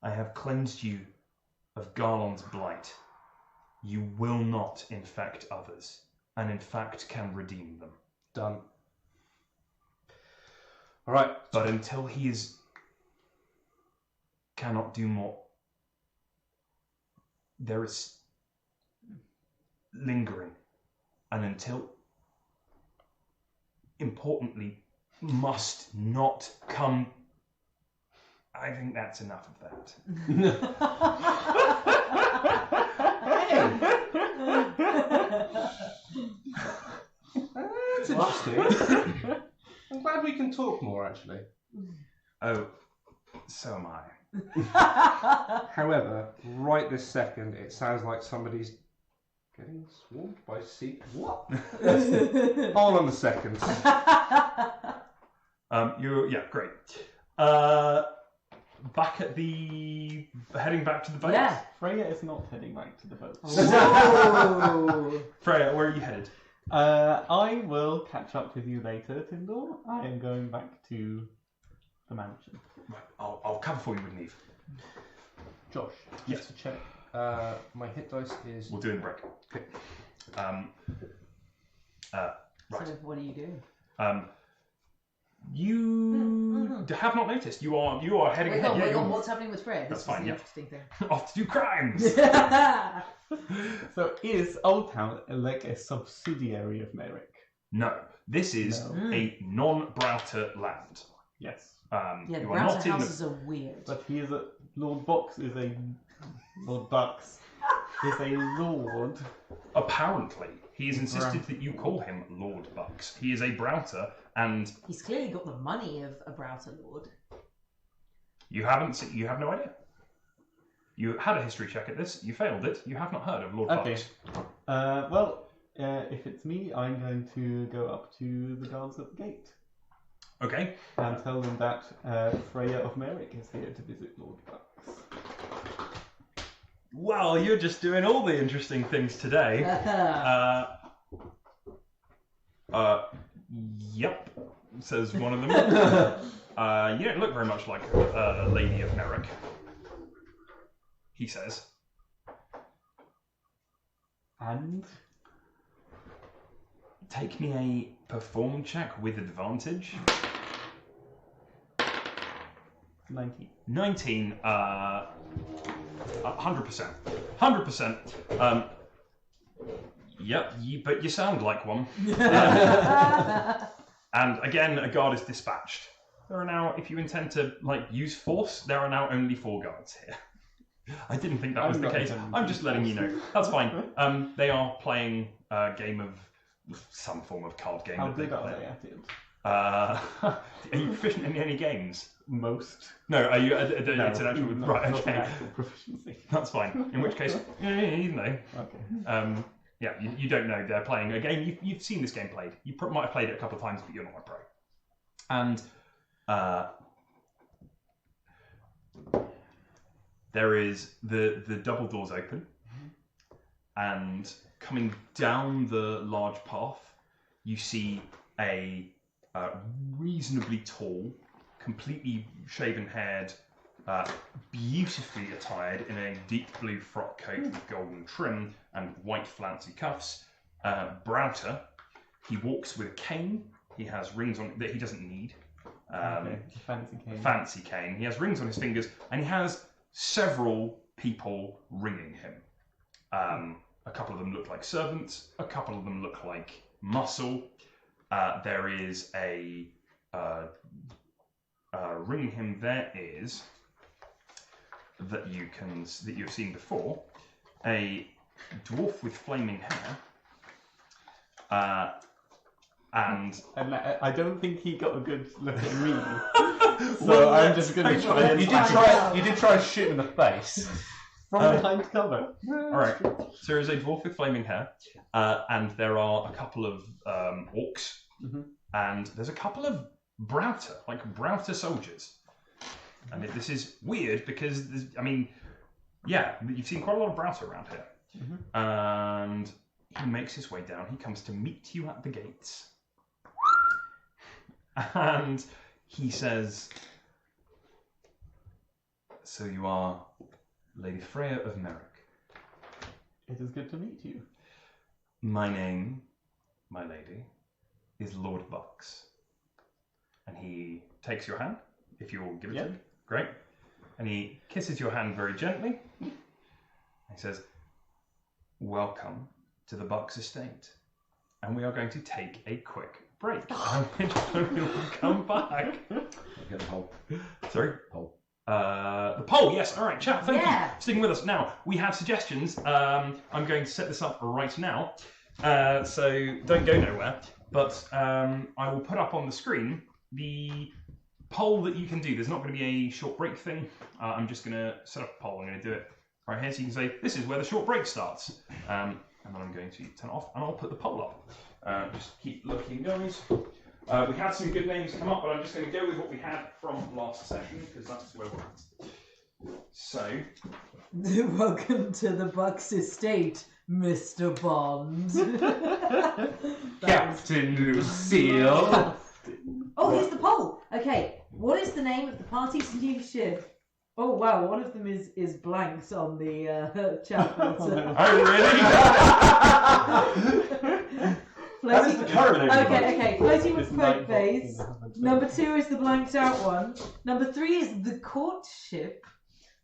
I have cleansed you of Garlon's blight. You will not infect others, and in fact can redeem them. Done. All right. But until he cannot do more, there is lingering, and until, importantly, must not come. I think that's enough of that. That's interesting. I'm glad we can talk more, actually. Oh, so am I. However, right this second, it sounds like somebody's getting swarmed by sea. What? Hold on a second. Great. Back at the heading back to the boat. Yeah. Freya is not heading back to the boat. Oh. Freya, where are you headed? I will catch up with you later, Tyndall. I am going back to the mansion. Right, I'll cover for you with Niamh. Josh, Yes. just to check. My hit dice is... We'll do it in break. Okay. Right. So what are you doing? You have not noticed. You are heading Wait ahead. on, Yeah, wait you're on. What's happening with Freya? That's This fine, is the yeah. interesting thing. off to do crimes. So is Old Town like a subsidiary of Merrick? No, this is No. a non-Broughter land. Yes. Yeah, the You are Broughter not in houses the. are weird. But he is a Lord Bucks is a Lord Bucks is a lord. Apparently, He has insisted that you call him Lord Bucks. He is a Brouter, and He's clearly got the money of a Brouter Lord. you have no idea. You had a history check at this. You failed it. You have not heard of Lord Okay. Bucks. If it's me, I'm going to go up to the guards at the gate Okay. and tell them that Freya of Merrick is here to visit Lord Bucks. Well, you're just doing all the interesting things today. Yep, says one of them. You don't look very much like a lady of Merrick, he says. And? Take me a perform check with advantage. 19. 19, 100%. 100%. Yep, but you sound like one. And again, a guard is dispatched. There are now, if you intend to use force, there are now only 4 guards here. I didn't think that was the case. I'm just letting you know. That's fine. They are playing a game of some form of card game. How that they good are play. they at it? Are you proficient in any games? Most. No, are you? It's an No, actual not- right. not an Okay, actual proficiency. that's fine. In which case, you know, Okay. you don't know. They're playing a game. You've seen this game played. You might have played it a couple of times, but you're not a pro. And there is the double doors open, and coming down the large path, you see a reasonably tall, completely shaven-haired, beautifully attired in a deep blue frock coat with golden trim and white flouncy cuffs, Brouter. He walks with a cane. He has rings on that he doesn't need. Fancy cane. Fancy cane. He has rings on his fingers, and he has several people ringing him. A couple of them look like servants. A couple of them look like muscle. There is a ringing him. There is that you've seen before. A dwarf with flaming hair. And I don't think he got a good look at me. So I'm just going to try and... You did try to shoot him in the face. From behind cover. Alright, so there is a dwarf with flaming hair, and there are a couple of orcs, and there's a couple of Brouter soldiers. And this is weird because, you've seen quite a lot of Brouter around here. And he makes his way down. He comes to meet you at the gates. And he says, "So you are Lady Freya of Merrick. It is good to meet you. My name, my lady, is Lord Bucks." And he takes your hand, if you will give it to him. Great. And he kisses your hand very gently. He says, "Welcome to the Bucks estate. And we are going to take a quick break. And we will come back." Get the pole. Sorry? Pole. The poll, yes. All right, chat. Thank you. Yeah. Sticking with us. Now, we have suggestions. I'm going to set this up right now. So don't go nowhere. But I will put up on the screen the poll that you can do. There's not going to be a short break thing. I'm just going to set up a poll. I'm going to do it right here so you can say, this is where the short break starts. And then I'm going to turn it off and I'll put the poll up. Just keep looking, guys. We had some good names come up, but I'm just going to go with what we had from last session because that's where we're at. So, Welcome to the Bucks estate, Mr. Bond. Captain Lucille. Oh, here's the poll. Okay, what is the name of the party's new ship? Oh wow, one of them is blanks on the chat filter. oh really? That is the current name. Okay. Floating with It's Poke Nightbot Base. in the Number 2 is the blanked out one. Number 3 is the courtship.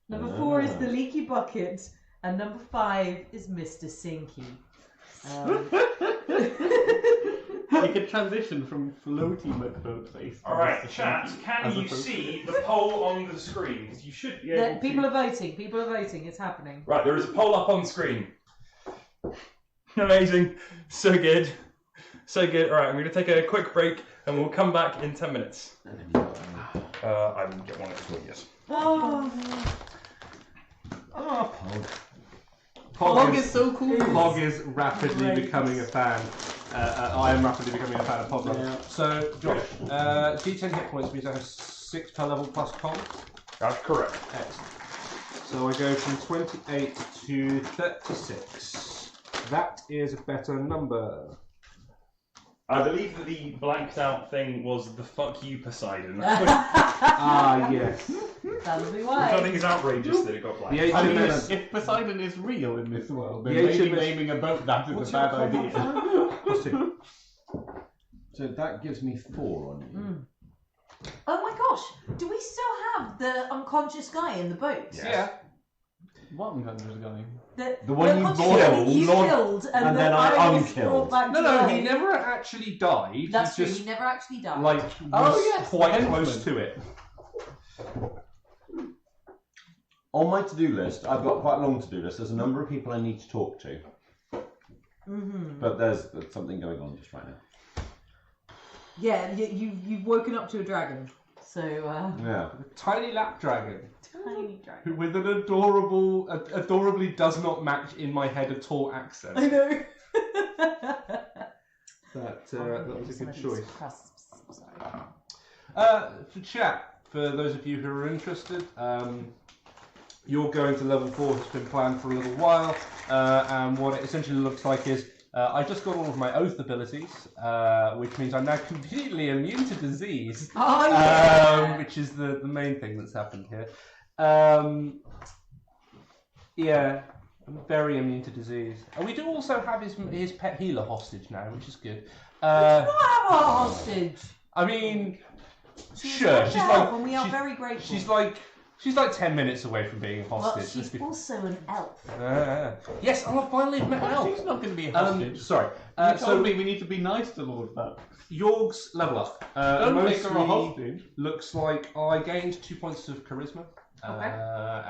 Number 4 is the leaky bucket. And number 5 is Mr. Sinky. You could transition from floaty McBoatface. Alright, chat, can you see the poll on the screen? Because you should be able to... People are voting. It's happening. Right, there is a poll up on screen. Amazing. So good. So good. Alright, I'm going to take a quick break and we'll come back in 10 minutes. I will get one extra, yes. Pog is so cool. Pog is rapidly Great. becoming a fan. I am rapidly becoming a fan of Pog. Yeah. So, Josh, D10 hit points means I have 6 per level plus con. That's correct. Excellent. So I go from 28 to 36. That is a better number. I believe that the blanked out thing was the fuck you, Poseidon. Which Ah, yes. That'll be I why. think is outrageous that it got blanked. The I mean, HMS if Poseidon is real in this world, then The maybe HMS naming a boat that is What's a bad your con idea. plus 2. So that gives me 4 on you. Oh my gosh! Do we still have the unconscious guy in the boat? Yes. Yeah. What unconscious guy? The one you unconscious guy that you killed, killed, and, and then then I Iris unkilled. brought back No, to no, life. he never actually died. That's he true. just, He never actually died. like, Oh, was yes, quite the close henchman. to it. On my to-do list, I've got quite a long to-do list. There's a number of people I need to talk to. But there's something going on just right now. Yeah, you've woken up to a dragon. So Yeah. A tiny lap dragon. tiny dragon. With an adorably does not match in my head at all accent. I know. That was a good choice. Crisps. Sorry. For chat, for those of you who are interested, you're going to level 4 has been planned for a little while, and what it essentially looks like is I just got all of my oath abilities, which means I'm now completely immune to disease. Oh yeah. Which is the main thing that's happened here. Yeah, I'm very immune to disease. And we do also have his pet healer hostage now, which is good. We do not have our hostage. I mean, She's sure, she's like and we are very grateful. she's like 10 minutes away from being a well, hostage. she's also an elf. Yes, I'll finally have met an elf. She's not going to be a hostage. Sorry. You So told me we need to be nice to Lord Bucks. Yorg's level up. Don't make her a mostly hostage. looks like I gained 2 points of charisma. Okay.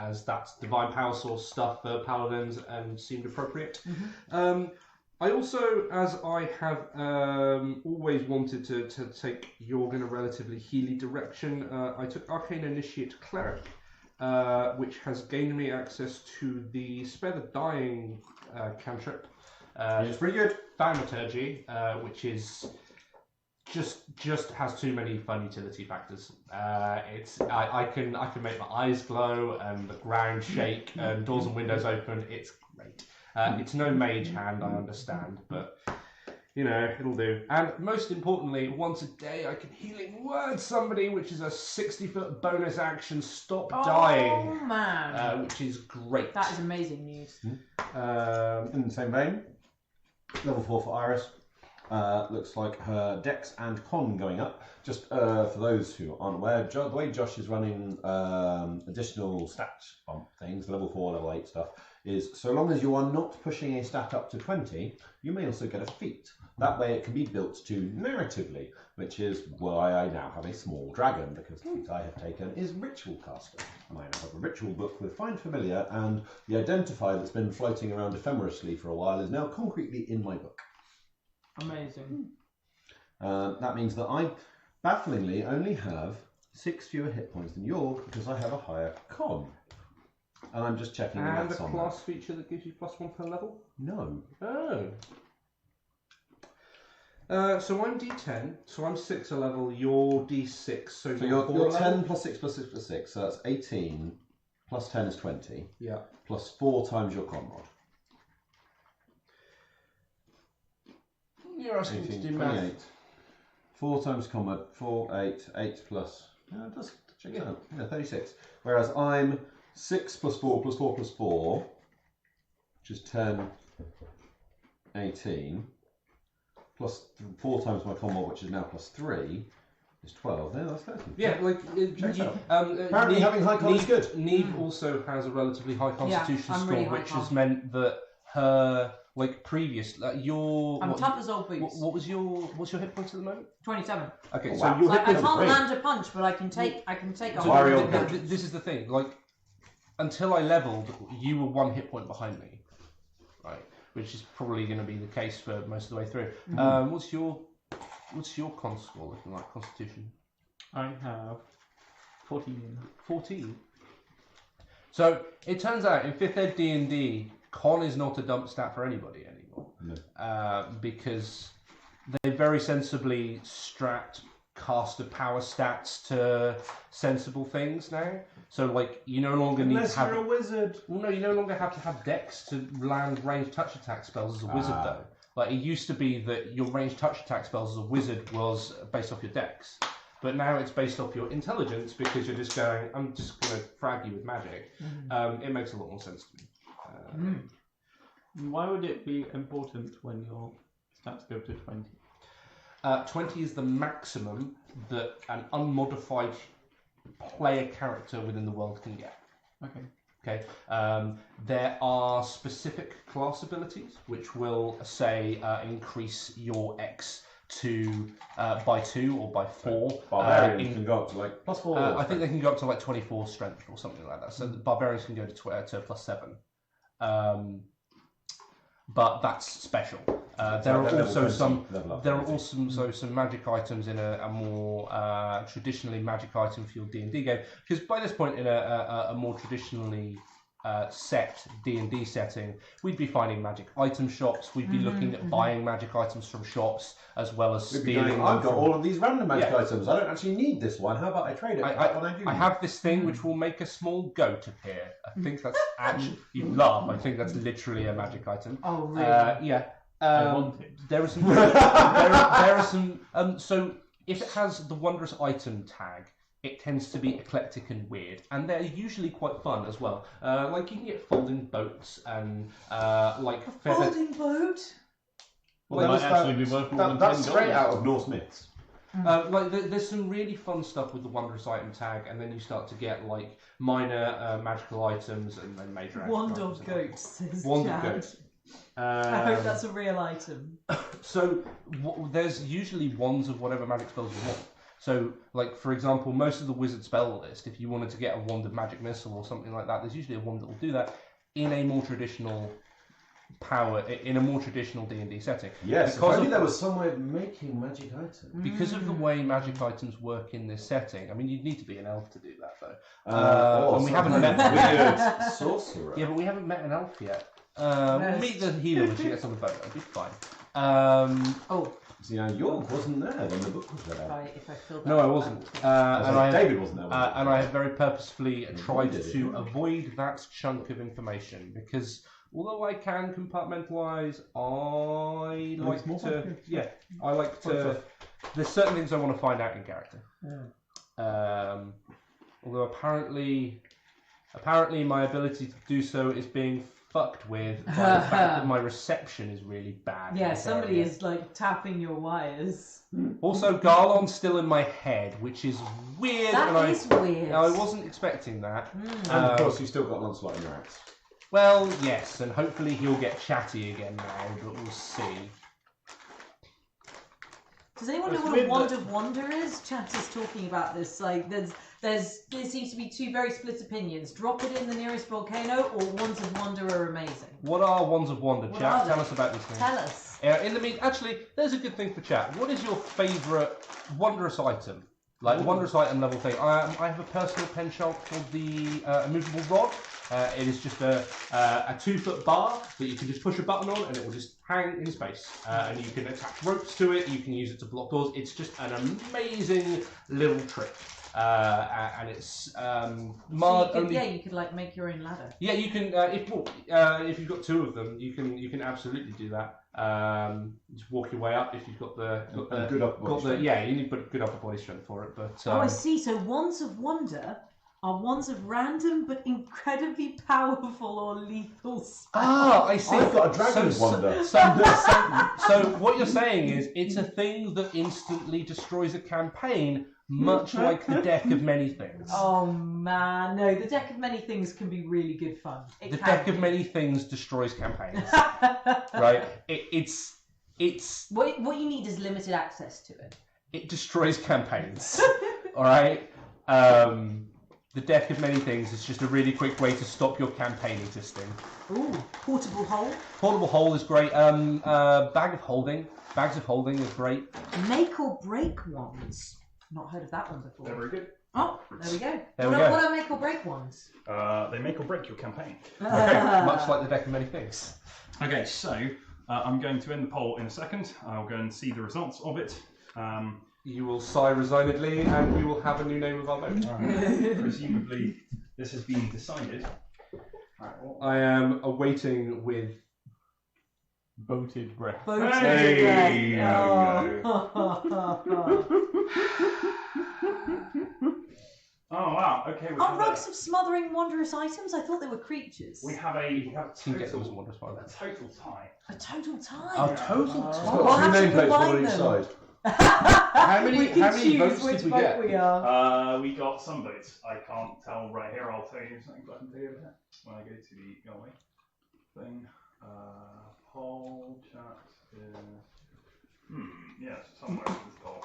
As that's divine power source stuff for paladins and seemed appropriate. I also, as I have always wanted to take Jorg in a relatively healy direction, I took Arcane Initiate Cleric, which has gained me access to the Spare the Dying cantrip. It's pretty good. Thaumaturgy, which is just has too many fun utility factors. I can make my eyes glow and the ground shake and doors and windows open. It's great. It's no mage hand, I understand, but you know it'll do. And most importantly, once a day I can healing word somebody, which is a 60-foot bonus action. Stop dying, Oh man, which is great. that is amazing news. In the same vein, level 4 for Iris. Looks like her dex and con going up. Just for those who aren't aware, the way Josh is running additional stat bump things, level 4, level 8 stuff, is so long as you are not pushing a stat up to 20, you may also get a feat. That way it can be built to narratively, which is why I now have a small dragon, because the feat I have taken is Ritual Caster. And I now have a ritual book with Find Familiar, and the identifier that's been floating around ephemerally for a while is now concretely in my book. Amazing. That means that I, bafflingly, only have 6 fewer hit points than Jorg because I have a higher con. And I'm just checking the And a maths on class feature that gives you +1 per level. that. No. Oh. So I'm D10, so I'm 6 a level, you're D6, so So you're 4 you're a 10 level? plus 6 plus 6 plus 6, so that's 18, plus 10 is 20, Yeah. plus 4 times your con mod. You're asking to 18, do 28. math. 4 times con mod, 4, 8, 8 plus... Yeah, it does check it out. Yeah, 36. Whereas I'm 6 plus 4 plus 4 plus 4, which is 10, 18, plus 4 times my con mod, which is now plus 3, is 12. No, that's 13. Yeah, like... Checks out. Apparently Apparently having high con is good. Niamh also has a relatively high constitution I'm score, really high which con. has meant that her... Like previous, your I'm tough as old boots. what's your hit points at the moment? 27. Okay, Oh, so wow. your Like, hit I points. can't great. land a punch, but I can take a So Mario hard. this is the thing. Like until I leveled, you were 1 hit point behind me, right? which is probably going to be the case for most of the way through. What's your con score looking like? Constitution. I have 14. 14. So it turns out in 5th ed D&D, con is not a dump stat for anybody anymore. No. Because they very sensibly strapped caster power stats to sensible things now. So like you no longer need to have you're a wizard. Well, no, you no longer have to have dex to land ranged touch attack spells as a wizard though. Like it used to be that your ranged touch attack spells as a wizard was based off your dex. But now it's based off your intelligence because you're just going, I'm just going to frag you with magic. It makes a lot more sense to me. Why would it be important when your stats go to 20? 20 is the maximum that an unmodified player character within the world can get. Okay. There are specific class abilities which will say increase your X to by 2 or by 4. Barbarians can go up to like +4. I think they can go up to like 24 strength or something like that. So the barbarians can go to +7. But that's special. There are also some magic items in a more traditionally magic item for your D&D game. Because by this point in a more traditionally set D&D setting, we'd be finding magic item shops. We'd be looking at buying magic items from shops as well as stealing them. I've got all of these random magic items. I don't actually need this one. How about I trade it? I have this thing which will make a small goat appear. I think that's actually, you laugh, I think that's literally a magic item. Oh, really? Yeah. I want it. There are some. there are some. So if it has the wondrous item tag, it tends to be eclectic and weird, and they're usually quite fun as well. Like you can get folding boats and like Folding boat? Well, might actually be worth more than that's $10. straight out of Norse myths. Like there's some really fun stuff with the wondrous item tag, and then you start to get like minor magical items and then major. Wand of goats, says Wand Chad. of goats. I hope that's a real item. So there's usually wands of whatever magic spells you want. So, like for example, most of the wizard spell list, if you wanted to get a wand of magic missile or something like that, there's usually a wand that will do that in a more traditional D&D setting. Yes, because if only there was some way of making magic items. Because of the way magic items work in this setting, I mean, you'd need to be an elf to do that, though. And we haven't met weird sorcerer. Yeah, but we haven't met an elf yet. We'll meet the healer when she gets on the boat. That'll be fine. See, now Jorg wasn't there when the book was read. If I feel that No, I wasn't. David wasn't there. And I have very purposefully tried to avoid that chunk of information because although I can compartmentalize, I like to. Yeah, I like to. There's certain things I want to find out in character. Although apparently my ability to do so is being fucked with by the fact that my reception is really bad. Yeah, somebody is like tapping your wires. Also, Garlon's still in my head, which is weird. That is weird. I wasn't expecting that. And of course, you've still got Lancelot in your axe. Well, yes, and hopefully he'll get chatty again now, but we'll see. Does anyone know what a wand of wonder is? Chat is talking about this. Like, there seems to be two very split opinions. Drop it in the nearest volcano, or wands of wonder are amazing. What are wands of wonder, What chat? are Tell they? us about these things. Tell us. In the mean, actually, there's a good thing for chat. What is your favourite wondrous item? Like wondrous item level thing. I have a personal penchant called the immovable rod. It is just a 2-foot bar that you can just push a button on and it will just hang in space. And you can attach ropes to it. You can use it to block doors. It's just an amazing little trick. And it's you could like make your own ladder. Yeah, you can. If you've got 2 of them, you can absolutely do that. Just walk your way up if you've got the good upper body strength. Yeah, you need good upper body strength for it. But I see. So wands of wonder are wands of random but incredibly powerful or lethal spells. I see. I've got a dragon's wonder. So what you're saying is it's a thing that instantly destroys a campaign, much like the deck of many things. Oh man, no! The deck of many things can be really good fun. The deck of many things destroys campaigns, right? It's what you need is limited access to it. It destroys campaigns. All right. the deck of many things is just a really quick way to stop your campaign existing. Ooh, portable hole. Portable hole is great. Bag of holding. Bags of holding is great. Make or break ones. Not heard of that one before. They're very good. Oh, there we go. There we go. What are make or break ones? They make or break your campaign. Much like the deck of many things. Okay, so I'm going to end the poll in a second. I'll go and see the results of it. You will sigh resignedly, and we will have a new name of our vote. Presumably, this has been decided. I am awaiting with Boated breath. Voted Hey, breath. Oh wow! Okay, we Are have rugs of smothering wondrous items? I thought they were creatures. a Can get those total wondrous a ones. total tie. A total tie. A total It's tie. We'll got have two to nameplates, one on combine each them. side. How We many can choose votes which did we vote get? we are. We got some votes. I can't tell right here. I'll tell you something. But I can tell you over when I go to the Galway thing. Poll chat is. Yes, somewhere in this poll.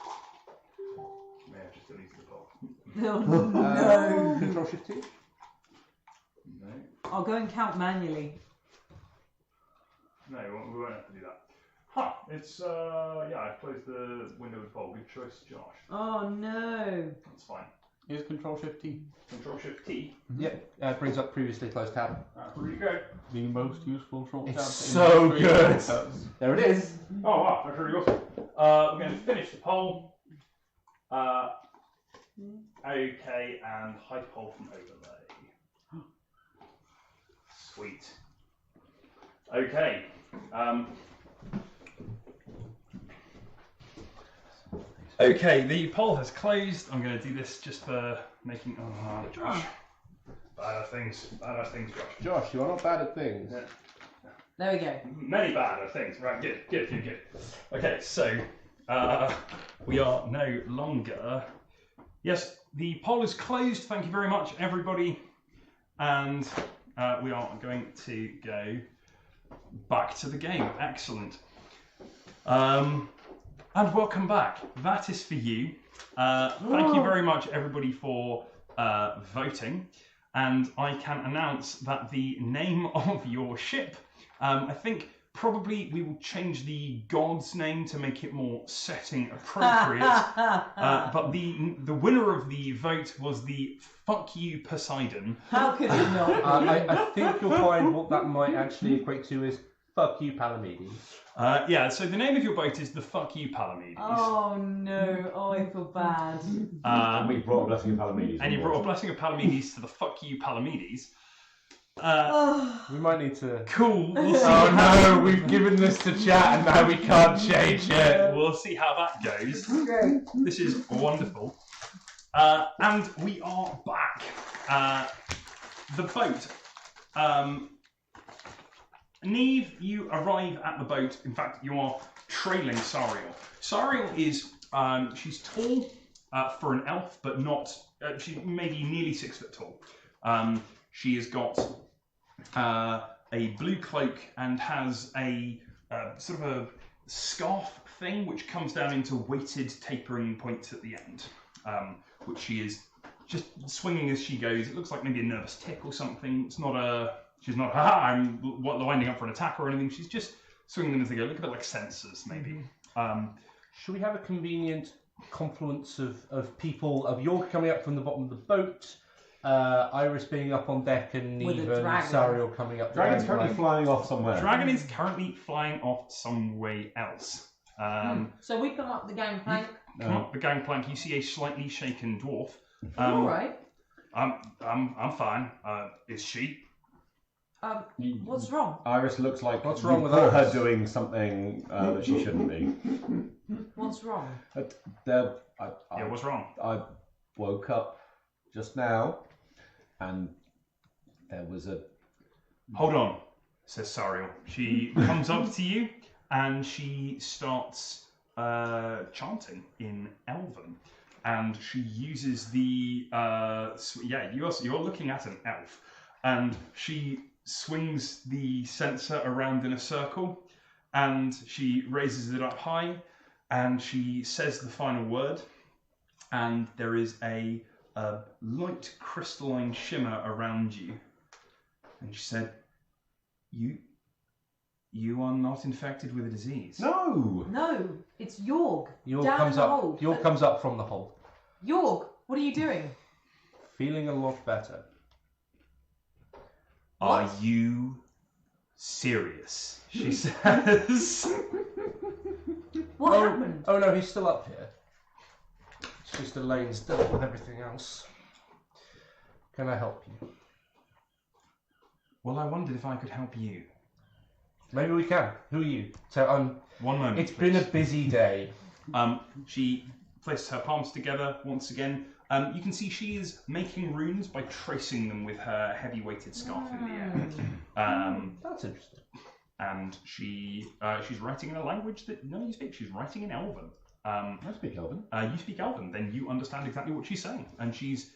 May have just deleted the poll. No. Control Shift T. No, I'll go and count manually. no, we won't have to do that. Huh? It's yeah. I've closed the window of the poll. Good choice, Josh. Oh no. That's fine. Here's Control Shift T. Control Shift T. Yep, brings up previously closed tab. Where you go? The most useful short It's tab. so in history. good. There it is. Oh wow, that's really awesome. We're going to finish the poll. Okay, and hide poll from overlay. Sweet. Okay. Okay, the poll has closed. I'm going to do this just for making. Oh, Josh. Bad at things, Josh. Josh, you are not bad at things. Yeah. There we go. Many bad things. Right, good. Okay, so we are no longer. Yes, the poll is closed. Thank you very much, everybody. And we are going to go back to the game. Excellent. And welcome back. That is for you. Thank you very much, everybody, for voting. And I can announce that the name of your ship, I think probably we will change the god's name to make it more setting appropriate. But the winner of the vote was the Fuck You Poseidon. How could it not? I think you'll find what that might actually equate to is Fuck You Palamedes. Yeah, so the name of your boat is the Fuck You Palamedes. Oh no. Oh, I feel bad. And we brought a blessing of Palamedes. And you brought a blessing of Palamedes to the Fuck You Palamedes. We might need to. Cool. We'll see Oh no, we've given this to chat and now we can't change it. We'll see how that goes. Great. This is wonderful. And we are back. The boat. Niamh, you arrive at the boat. In fact, you are trailing Sariel. Sariel is, she's tall for an elf, but not, she's maybe nearly 6 foot tall. She has got a blue cloak and has a sort of a scarf thing which comes down into weighted tapering points at the end, which she is just swinging as she goes. It looks like maybe a nervous tick or something. It's not a, she's not, haha, I'm winding up for an attack or anything. She's just swinging them as they go. Look a bit like sensors, maybe. Should we have a convenient confluence of people, of Jorg coming up from the bottom of the boat, Iris being up on deck, and With a Niamh and dragon. Sariel coming up? Dragon's the currently flying off somewhere. Dragon is currently flying off somewhere else. So we come up the gangplank. Come up the gangplank. You see a slightly shaken dwarf. All right. I'm fine. Is she? What's wrong? Iris looks like What's wrong with caught her Iris? doing something that she shouldn't be. What's wrong? Yeah, what's wrong? I woke up just now, and there was a. Hold on, says Sariel. She comes up to you and she starts chanting in Elven. And she uses the yeah, you're looking at an elf, and she swings the censer around in a circle, and she raises it up high, and she says the final word, and there is a a light crystalline shimmer around you. And she said, You are not infected with a disease. No! No, it's Jorg. Jorg down comes in the up. hole. Jorg comes up from the hole. Jorg, what are you doing? Feeling a lot better. Are What? you serious? She says. What happened? Oh no, he's still up here. It's just Elaine's done it with everything else. Can I help you? Well, I wondered if I could help you. Maybe we can. Who are you? So One moment. it's been a busy day. She places her palms together once again. You can see she is making runes by tracing them with her heavy-weighted scarf in the air. That's interesting. And she's writing in a language that none of you speak. She's writing in Elven. I speak Elven. You speak Elven, then you understand exactly what she's saying. And she's,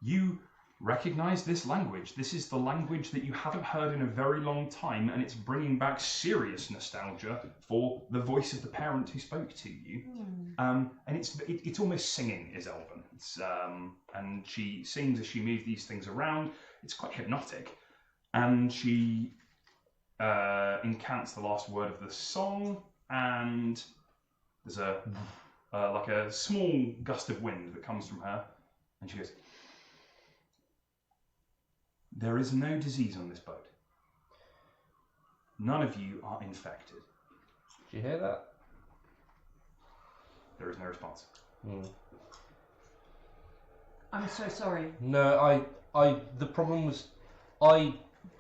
you recognize this language. This is the language that you haven't heard in a very long time, and it's bringing back serious nostalgia for the voice of the parent who spoke to you. And it's almost singing is Elven. And she sings as she moves these things around. It's quite hypnotic. And she incants the last word of the song, and there's like a small gust of wind that comes from her, and she goes, "There is no disease on this boat. None of you are infected." Did you hear that? There is no response. I'm so sorry. No, the problem was I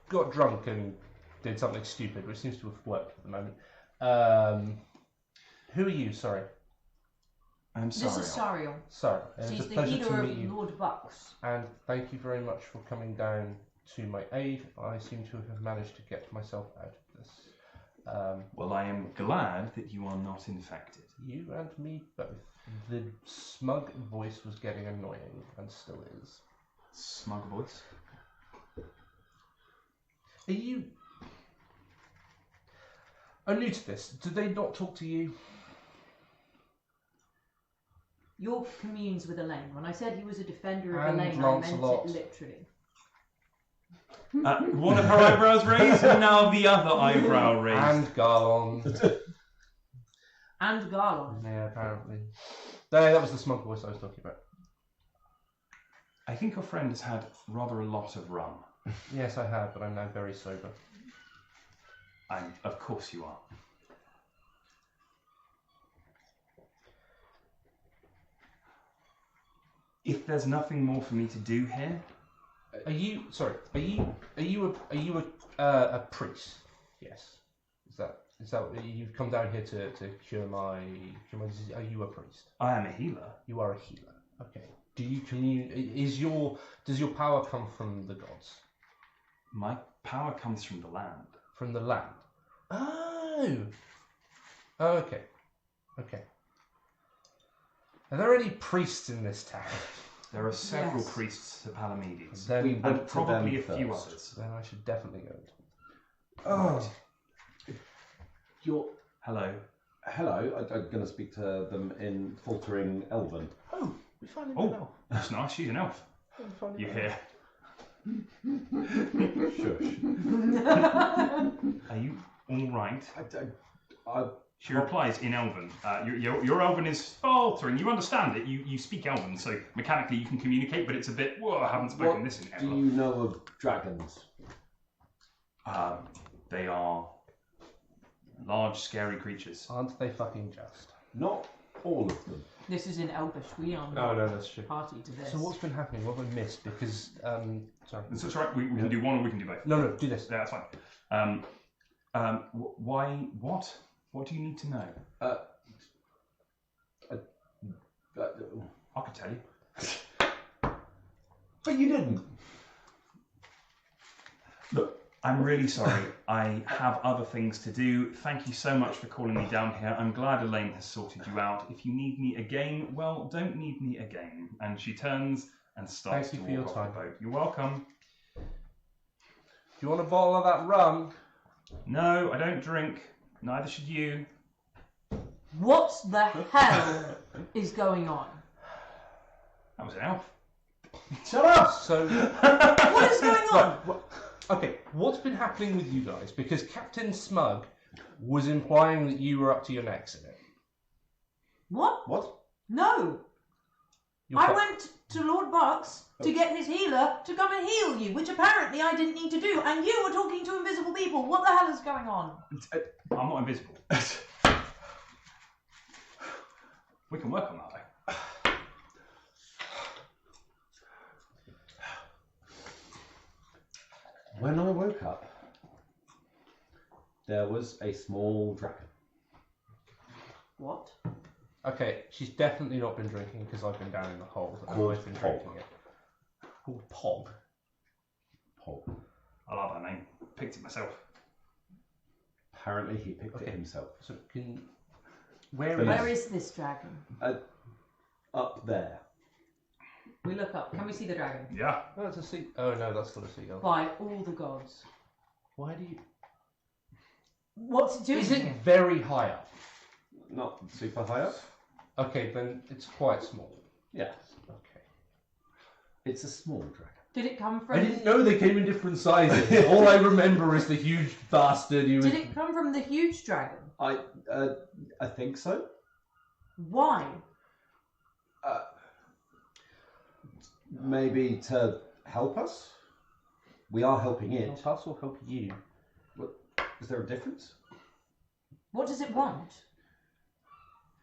got drunk and did something stupid, which seems to have worked at the moment. Who are you? Sorry. I'm sorry. This is Sariel. Sorry. It's She's a the pleasure to leader meet of you. Lord Bucks. And thank you very much for coming down to my aid. I seem to have managed to get myself out of this. Well, I am glad that you are not infected. You and me both. The smug voice was getting annoying, and still is. Smug voice. Are you... I'm new to this. Do they not talk to you? York communes with Elaine. When I said he was a defender of And Elaine, Lancelot. I meant it literally. One of her eyebrows raised, and now the other eyebrow raised. And Garlon. And Garlon. Yeah, apparently. No, that was the smug voice I was talking about. I think your friend has had rather a lot of rum. Yes, I have, but I'm now very sober. Of course you are. If there's nothing more for me to do here, Are you a priest? Yes. Is that you've come down here to cure my disease? Are you a priest? I am a healer. You are a healer. Okay. Do you does your power come from the gods? My power comes from the land. From the land? Oh, okay. Okay. Are there any priests in this town? There are several Yes. priests to Palamedes, Then, We went and to probably a them few first. others. then I should definitely go. Oh. Hello. Hello, I'm going to speak to them in faltering Elven. Oh, we finally Oh. met now. That's nice. She's an elf. We finally You met. hear? Shush. Are you all right? I She replies in Elven. Your Elven is faltering. You understand it. You speak Elven, so mechanically you can communicate, but it's a bit. Whoa, I haven't spoken this in do ever. you know of dragons? They are large, scary creatures. Aren't they fucking just? Not all of them. This is in Elvish. We are Oh not no, that's true. party to this. So what's been happening? What have I missed? Because sorry. That's right. We can do one or we can do both. No, do this. Yeah, that's fine. Why? What? What do you need to know? I could tell you. But you didn't. Look, I'm really sorry. I have other things to do. Thank you so much for calling me down here. I'm glad Elaine has sorted you out. If you need me again, well, don't need me again. And she turns and starts Thank you to for walk your off the time. boat. You're welcome. Do you want a bottle of that rum? No, I don't drink. Neither should you. What the hell is going on? That was an elf. Shut up! So, What is going on? okay, what's been happening with you guys? Because Captain Smug was implying that you were up to your necks in it. What? What? No. You're I fu- went to Lord Bucks to get his healer to come and heal you, which apparently I didn't need to do, and you were talking to invisible people. What the hell is going on? I'm not invisible. We can work on that though. When I woke up, there was a small dragon. What? Okay, she's definitely not been drinking because I've been down in the hold and Called I've been Pog. drinking it. Called Pog. Pog. I like that name. Picked it myself. Apparently, he picked it Okay. himself. So where Finish. Where is this dragon? Up there. We look up. Can we see the dragon? Yeah. Oh, it's a sea. Oh no, that's not a seagull. By all the gods. Why do you? What's it doing Is it here? very high up? Not super high up. Okay, then it's quite small. Yeah. Okay. It's a small dragon. Did it come from? I didn't know they came in different sizes. All I remember is the huge bastard who was. Did it come from the huge dragon? I think so. Why? Maybe to help us. We are helping it. Help us or help you? Is there a difference? What does it want?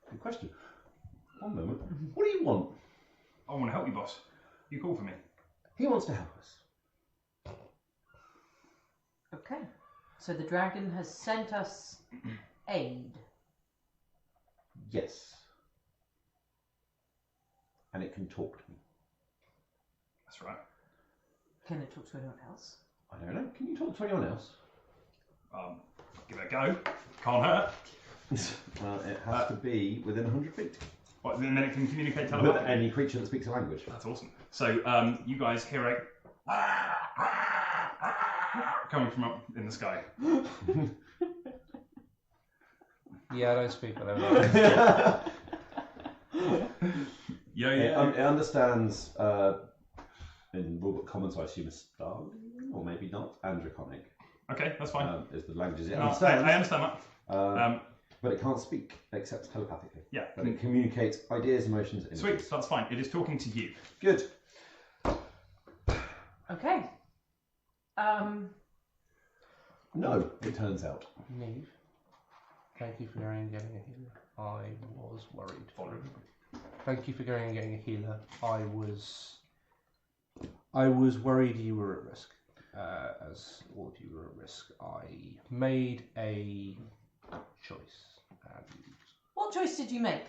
Good question. One moment. What do you want? I want to help you, boss. You call for me. He wants to help us. Okay. So the dragon has sent us aid. Yes. And it can talk to me. That's right. Can it talk to anyone else? I don't know. Can you talk to anyone else? Give it a go. Can't hurt. It has to be within 100 feet. But then it can communicate With telepathically. any creature that speaks a language. That's awesome. So you guys hear a coming from up in the sky. Yeah, I don't speak whatever. Yo, It understands in Rulebook Common, so I assume it's Starling, or maybe not, and Draconic Okay, that's fine. is the languages it No, understands. I understand that. But it can't speak except telepathically. Yeah. But it communicates ideas, emotions, images. Sweet, that's fine. It is talking to you. Good. Okay. No, it turns out. Niamh, thank you for going and getting a healer. I was worried. Thank you for going and getting a healer. I was worried you were at risk. As all of you were at risk, I made a choice. And What choice did you make?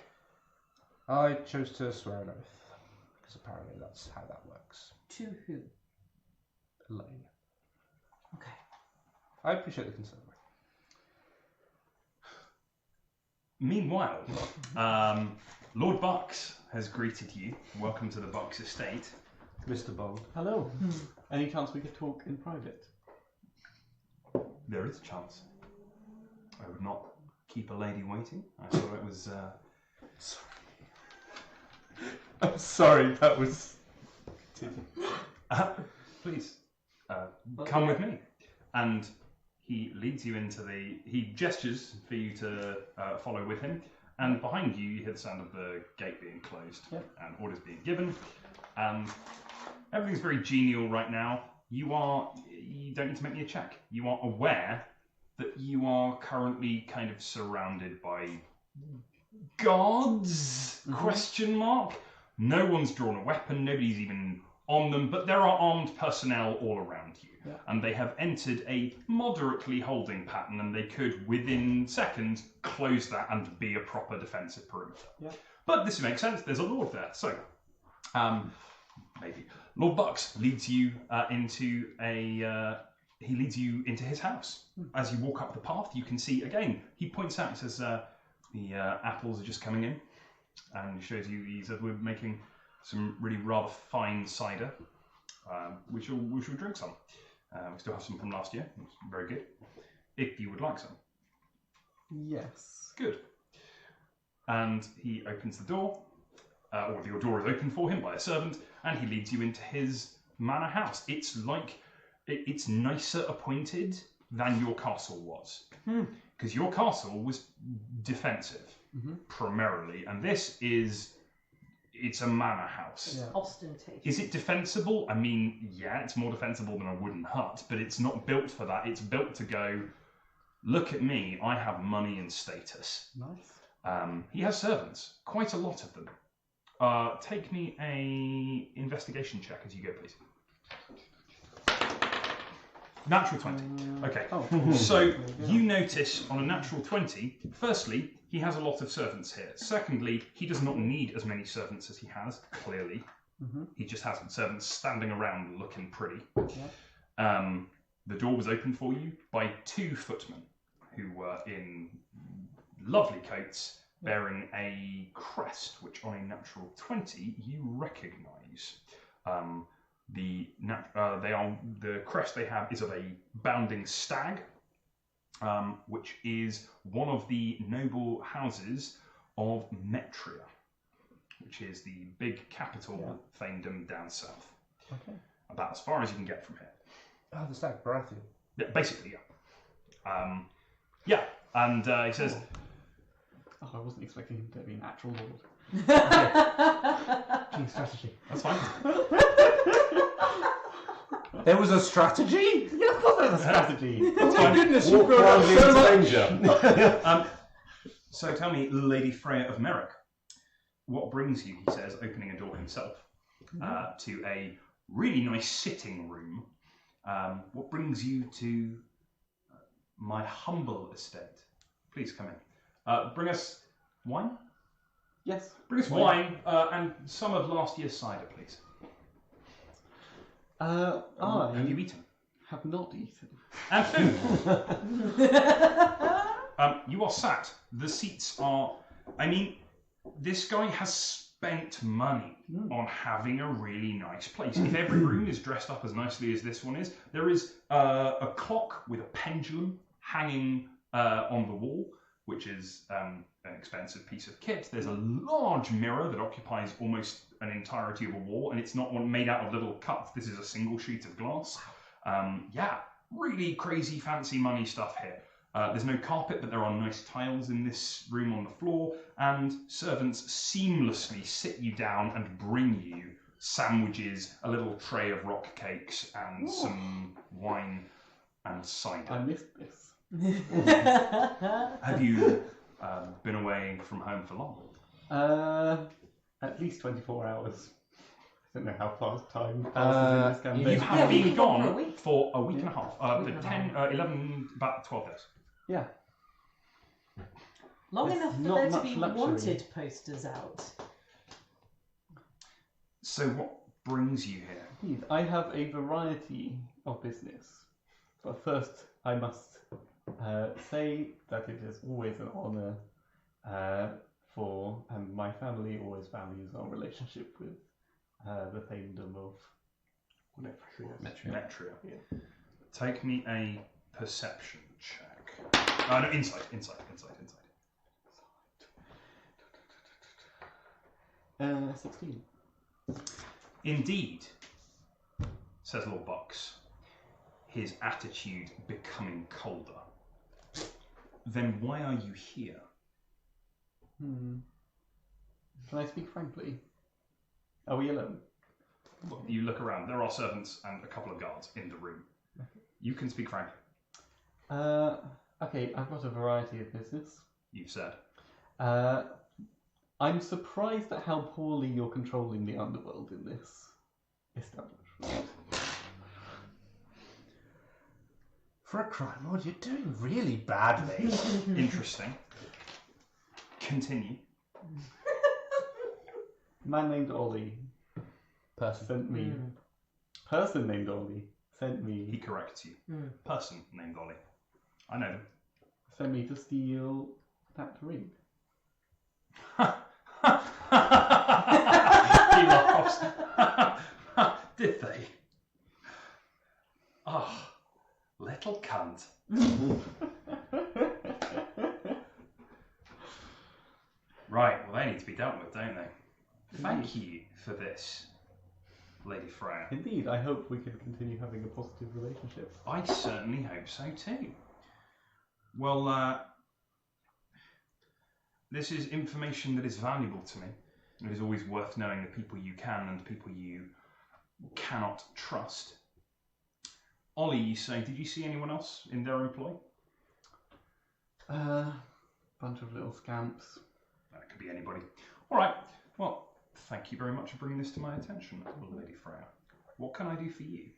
I chose to swear an oath, because apparently that's how that works. To who? Elaine. Okay. I appreciate the concern. Meanwhile, Lord Bucks has greeted you. Welcome to the Bucks estate. Mr. Bond. Hello. Any chance we could talk in private? There is a chance. I would not keep a lady waiting. I saw it was. I'm sorry, that was. Please, come with me. And he leads you into the. He gestures for you to follow with him. And behind you, you hear the sound of the gate being closed and orders being given. And everything's very genial right now. You don't need to make me a check. You are aware that you are currently kind of surrounded by guards? Question mark. No one's drawn a weapon. Nobody's even on them, but there are armed personnel all around you. Yeah. And they have entered a moderately holding pattern, and they could, within seconds, close that and be a proper defensive perimeter. Yeah. But this makes sense. There's a lord there, so maybe Lord Bucks leads you into he leads you into his house. As you walk up the path, you can see again. He points out. He says the apples are just coming in, and he shows you. He says we're making some really rather fine cider, which we'll drink some. We still have some from last year. It's very good. If you would like some. Yes. Good. And he opens the door, or your door is opened for him by a servant, and he leads you into his manor house. It's like it's nicer appointed than your castle was, because your castle was defensive primarily, and it's a manor house. Yeah. Ostentatious. Is it defensible? I mean, yeah, it's more defensible than a wooden hut, but it's not built for that. It's built to go, look at me, I have money and status. Nice. He has servants, quite a lot of them. Take me a investigation check as you go, please. Natural 20. Okay. So you notice on a natural 20, firstly, he has a lot of servants here. Secondly, he does not need as many servants as he has, clearly. He just has servants standing around looking pretty. The door was opened for you by 2 footmen who were in lovely coats bearing a crest, which on a natural 20 you recognise. The crest they have is of a bounding stag, which is one of the noble houses of Metria, which is the big capital thaindom down south. Okay. About as far as you can get from here. Oh, the stag Baratheon. Yeah, basically, yeah. And he says, Oh, I wasn't expecting him to be an actual lord. Gee, strategy. that's fine. There was a strategy? Yeah, of course there's a strategy. Oh my goodness, Walk you've grown up blindly so into much! danger. So tell me, Lady Freya of Merrick, what brings you, he says, opening a door himself, to a really nice sitting room. What brings you to my humble estate? Please come in. Bring us wine? Yes. Bring us wine and some of last year's cider, please. I Have you eaten? have not eaten. And food. You are sat. The seats are... I mean, this guy has spent money on having a really nice place. If every room is dressed up as nicely as this one is, there is a clock with a pendulum hanging on the wall, which is an expensive piece of kit. There's a large mirror that occupies almost an entirety of a wall, and it's not one made out of little cups. This is a single sheet of glass. Really crazy fancy money stuff here. There's no carpet, but there are nice tiles in this room on the floor, and servants seamlessly sit you down and bring you sandwiches, a little tray of rock cakes, and some wine and cider. I missed this. Have you been away from home for long? At least 24 hours. I don't know how fast time passes in this You campaign. have we've been gone for a gone week. for a week and a half. Week For and a 10, 11, about 12 days. Yeah. Long There's enough for not there to much be luxury. wanted posters out. So what brings you here? Indeed, I have a variety of business. But first, I must say that it is always an honour and my family always values our relationship with the Thaindom of Metria. Yeah. Take me a perception check. No, insight. 16. Indeed, says Lord Bucks, his attitude becoming colder. Then why are you here? Can I speak frankly? Are we alone? You look around. There are servants and a couple of guards in the room. You can speak frankly. Okay, I've got a variety of business. You've said. I'm surprised at how poorly you're controlling the underworld in this establishment. For a crime lord, you're doing really badly. Interesting. Continue. A man named Ollie sent me. Person named Ollie sent He me. corrects you. Person named Ollie. I know them. Sent me to steal that ring. He laughs. Did they? Oh, little cunt. Right, well, they need to be dealt with, don't they? Thank you for this, Lady Freya. Indeed, I hope we can continue having a positive relationship. I certainly hope so too. Well, this is information that is valuable to me. It is always worth knowing the people you can and people you cannot trust. Ollie, you say, did you see anyone else in their employ? Bunch of little scamps. That could be anybody. All right. Well, thank you very much for bringing this to my attention, Lady Freya. What can I do for you?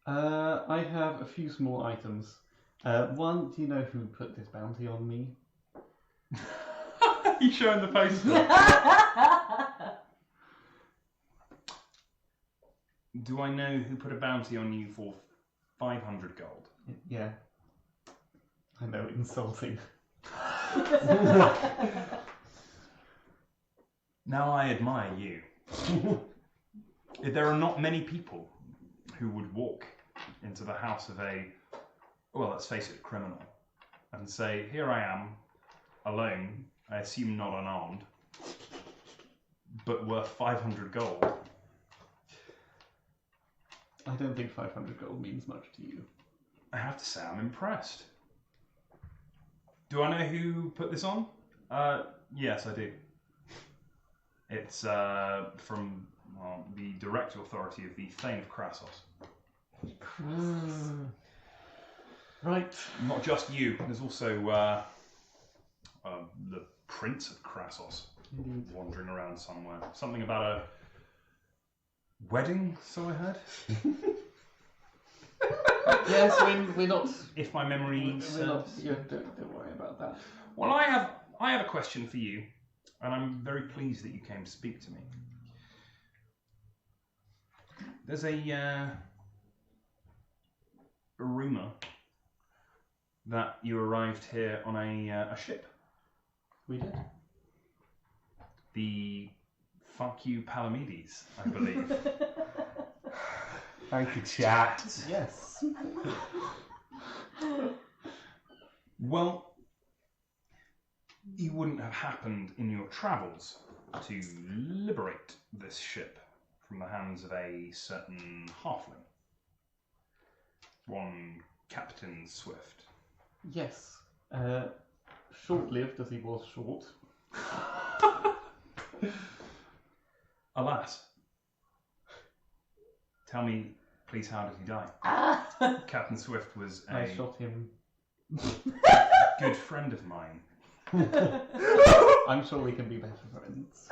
I have a few small items. One, do you know who put this bounty on me? You showing the poster? Do I know who put a bounty on you for 500 gold? Yeah. I know, insulting. Now I admire you. There are not many people who would walk into the house of a, well, let's face it, criminal, and say, here I am, alone, I assume not unarmed, but worth 500 gold. I don't think 500 gold means much to you. I have to say I'm impressed. Do I know who put this on? Yes, I do. It's from the direct authority of the Thane of Krassos. Right. Not just you. There's also the Prince of Krassos wandering around somewhere. Something about a wedding, so I heard. Yes, we're not. If my memory serves. Don't worry about that. Well, I have a question for you, and I'm very pleased that you came to speak to me. There's a rumour that you arrived here on a ship. We did. The Fuck You Palamedes, I believe. Thank you, chat. Yes. Well, you wouldn't have happened in your travels to liberate this ship from the hands of a certain halfling. One Captain Swift. Yes. Short-lived as he was short. Alas. Tell me, please, how did he die? Captain Swift was I a shot him. good friend of mine. I'm sure we can be better friends.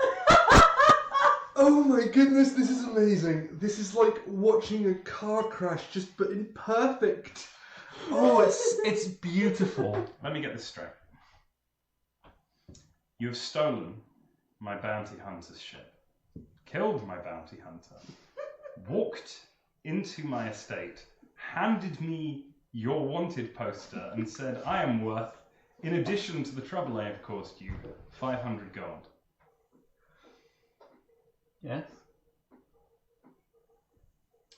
Oh my goodness, this is amazing. This is like watching a car crash, just but in perfect. Oh, it's beautiful. Let me get this straight. You have stolen my bounty hunter's ship, killed my bounty hunter, walked into my estate, handed me your wanted poster, and said, I am worth, in addition to the trouble I have caused you, 500 gold. Yes.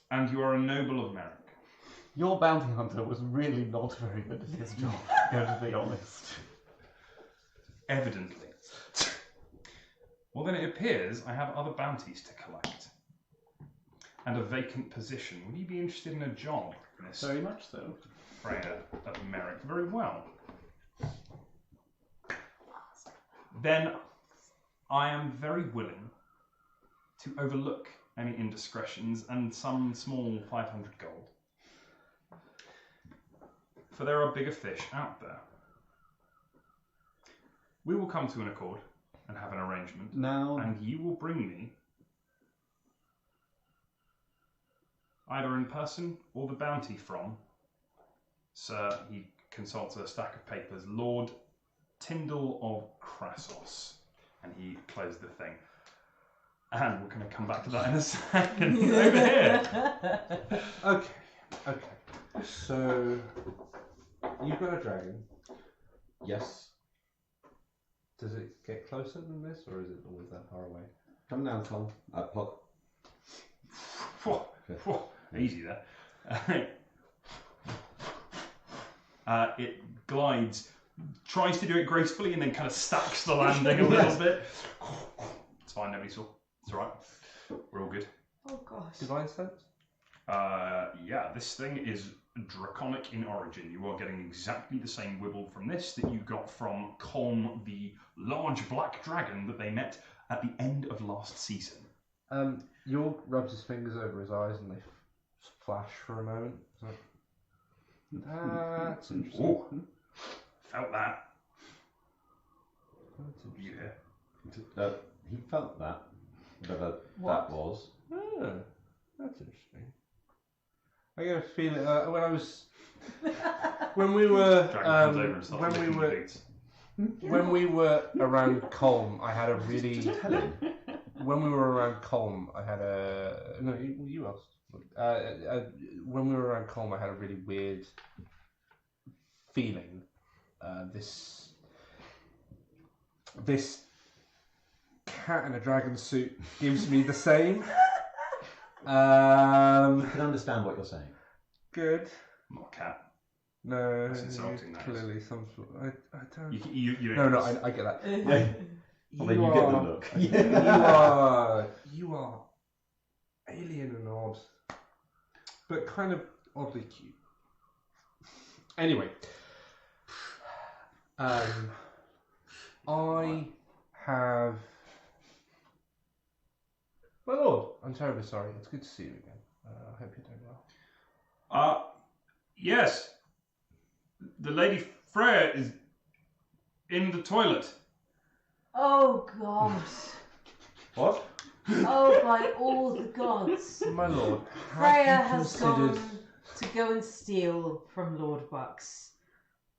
And you are a noble of Merrick. Your bounty hunter was really not very good at his job, I'm going to be honest. Evidently. Well, then it appears I have other bounties to collect. And a vacant position. Would you be interested in a job, Miss Very much so. Freya of Merrick? Very well. Then I am very willing to overlook any indiscretions and some small 500 gold. For there are bigger fish out there. We will come to an accord and have an arrangement. Now, And you will bring me, either in person or the bounty from, Sir, he consults a stack of papers, Lord Tyndall of Krassos. And he closed the thing. And we're going to come back to that in a second. Over here. Okay. So, you've got a dragon. Yes. Does it get closer than this, or is it always that far away? Come down, Tom. Plot. Easy there. It glides, tries to do it gracefully, and then kind of stacks the landing a little bit. It's fine, nobody saw. It's alright. We're all good. Oh gosh. Divine sense? Yeah, this thing is draconic in origin. You are getting exactly the same wibble from this that you got from Colm, the large black dragon that they met at the end of last season. Jorg rubs his fingers over his eyes and they flash for a moment. That's interesting. Ooh, felt that. That's interesting. You hear? He felt that. Whatever What? that was. Oh, that's interesting. I get a feeling when we were Dragon comes over and starts when we licking were your boots. when we were around Colm, I had a really Tell him. when we were around Colm, I had a no. You asked. When we were around Colm, I had a really weird feeling. This cat in a dragon suit gives me the same. I can understand what you're saying. Good. Not a cat. No, That's insulting, that is. clearly some sort. I don't. You No, don't. I get that. I mean, you get the look. You are alien and odd, but kind of oddly cute. Anyway, I have. My lord, I'm terribly sorry. It's good to see you again. I hope you're doing well. Yes. The Lady Freya is in the toilet. Oh god. What? Oh, by all the gods. My lord, Freya have you has considered? gone to go and steal from Lord Bucks.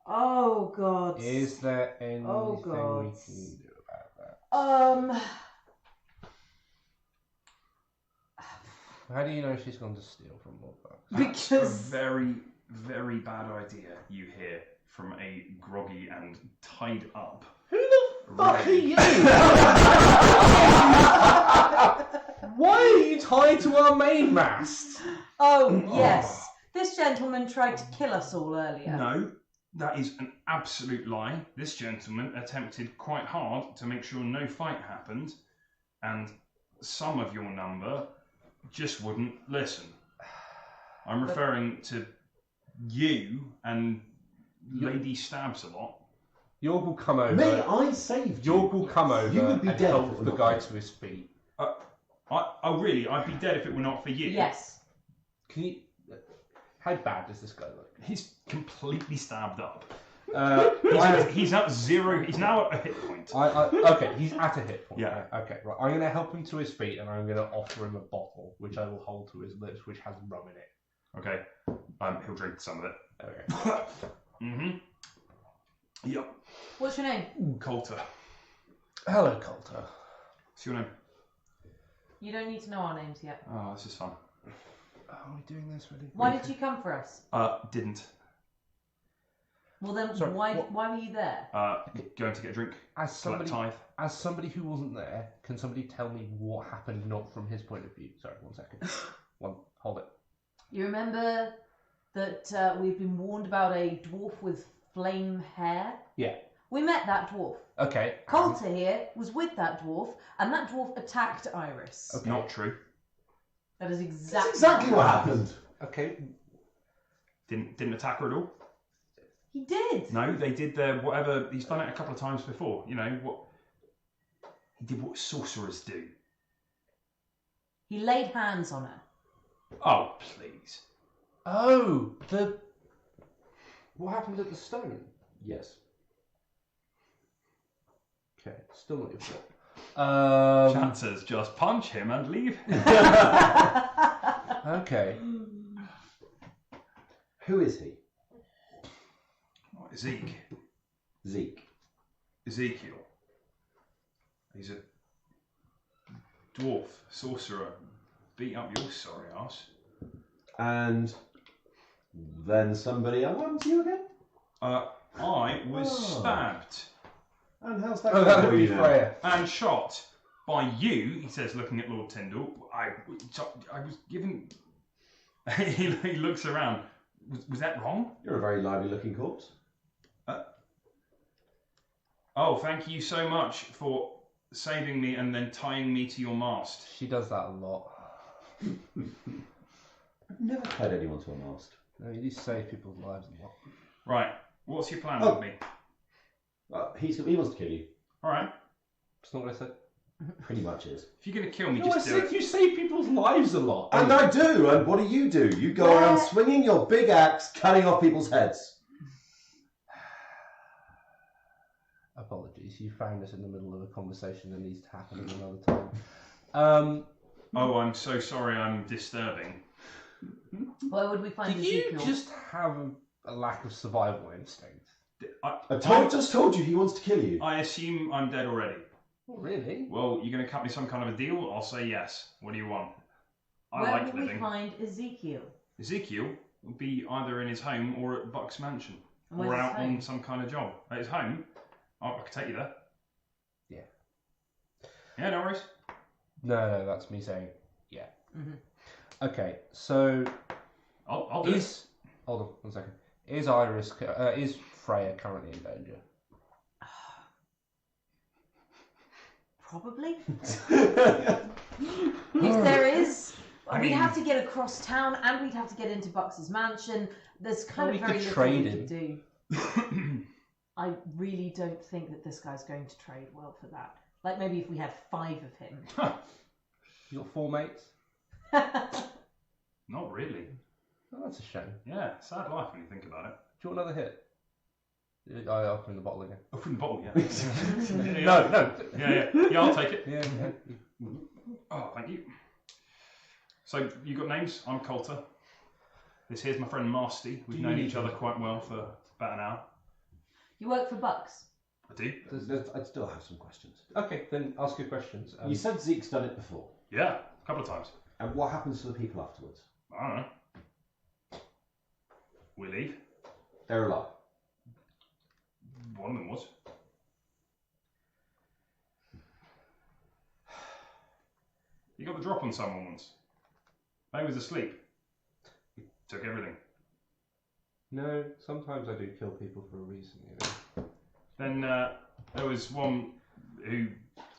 Oh god. Is there anything we God. can do about that? How do you know she's gone to steal from Lord Bucks? That's a Because very, very bad idea, you hear from a groggy and tied up. Who the fuck are you? Why are you tied to our main mast? oh yes, this gentleman tried to kill us all earlier. No, that is an absolute lie. This gentleman attempted quite hard to make sure no fight happened, and some of your number just wouldn't listen. I'm referring to you and Lady Stabs a lot. Jorg will come over. Mate, I saved you. Jorg will come over You would be and dead if it help were the not guy for to his feet. Really, I'd be dead if it were not for you. Yes. Can you? How bad does this guy look? He's completely stabbed up. I- He's at zero. He's now at a hit point. okay, he's at a hit point. Yeah. Okay, right. I'm going to help him to his feet and I'm going to offer him a bottle, which I will hold to his lips, which has rum in it. Okay. He'll drink some of it. Okay. Mm-hmm. Yep. What's your name? Coulter. Hello, Coulter. What's your name? You don't need to know our names yet. Oh, this is fun. Are we doing this really? Why did you come for us? Didn't. Well then, Sorry, why what? were you there? Going to get a drink. As Collect somebody, tithe. as somebody who wasn't there, can somebody tell me what happened not from his point of view? Sorry, 1 second. Hold it. You remember that we've been warned about a dwarf with flame hair? Yeah. We met that dwarf. Okay. Coulter here was with that dwarf, and that dwarf attacked Iris. Okay. Not true. That is That's exactly, exactly what happened. Okay. Didn't attack her at all. He did. No, they did their whatever. He's done it a couple of times before. You know what? He did what sorcerers do. He laid hands on her. Oh, please. Oh, what happened at the stone? Yes. Okay, still not your fault. Chances just punch him and leave. Okay. Who is he? Zeke. Ezekiel. He's a dwarf, sorcerer. Beat up your sorry ass. And then somebody else. What happened to you again? I was stabbed And how's that Oh, going that for would be you now? Freya. and shot by you, he says, looking at Lord Tyndall. I was given... he looks around. Was that wrong? You're a very lively looking corpse. Oh, thank you so much for saving me and then tying me to your mast. She does that a lot. I've never tied anyone to a mast. No, you do save people's lives a lot. Right. What's your plan Oh. with me? He wants to kill you. All right. That's not what I said. Pretty much is. If you're going to kill me, No, I just do said it. you save people's lives a lot. And I do. And what do? You go around swinging your big axe, cutting off people's heads. Apologies, you found us in the middle of a conversation that needs to happen at another time. Oh, I'm so sorry. I'm disturbing. Why would we find Do you Ezekiel? just have a lack of survival instinct? I just told you he wants to kill you. I assume I'm dead already. Oh, really? Well, you're going to cut me some kind of a deal? I'll say yes. What do you want? I Where like would we living. find Ezekiel? Ezekiel would be either in his home or at Buck's mansion. And Or where's his out home? on some kind of job. At his home? I could take you there. Yeah. Yeah, no worries. No, that's me saying yeah. Mhm. Okay, so I'll do it. hold on 1 second. Is Freya currently in danger? Probably. If there is, I we'd mean- have to get across town and we'd have to get into Bucks's mansion. There's kind Well, of we very could little trade we him. could do. I really don't think that this guy's going to trade well for that. Like maybe if we had 5 of him. You got 4 mates? Not really. Oh, that's a shame. Yeah, sad life when you think about it. Do you want another hit? I open the bottle again. Open the bottle, yeah. Yeah, No. Yeah, I'll take it. Yeah. Oh, thank you. So, you got names? I'm Coulter. This here's my friend Marsty. We've known each other quite well for about an hour. You work for Bucks. I do? I still have some questions. Okay, then ask your questions. You said Zeke's done it before. Yeah, a couple of times. And what happens to the people afterwards? I don't know. We leave. They're alive. One of them was. You got the drop on someone once. They was asleep. He took everything. No, sometimes I do kill people for a reason, you know. Then there was one who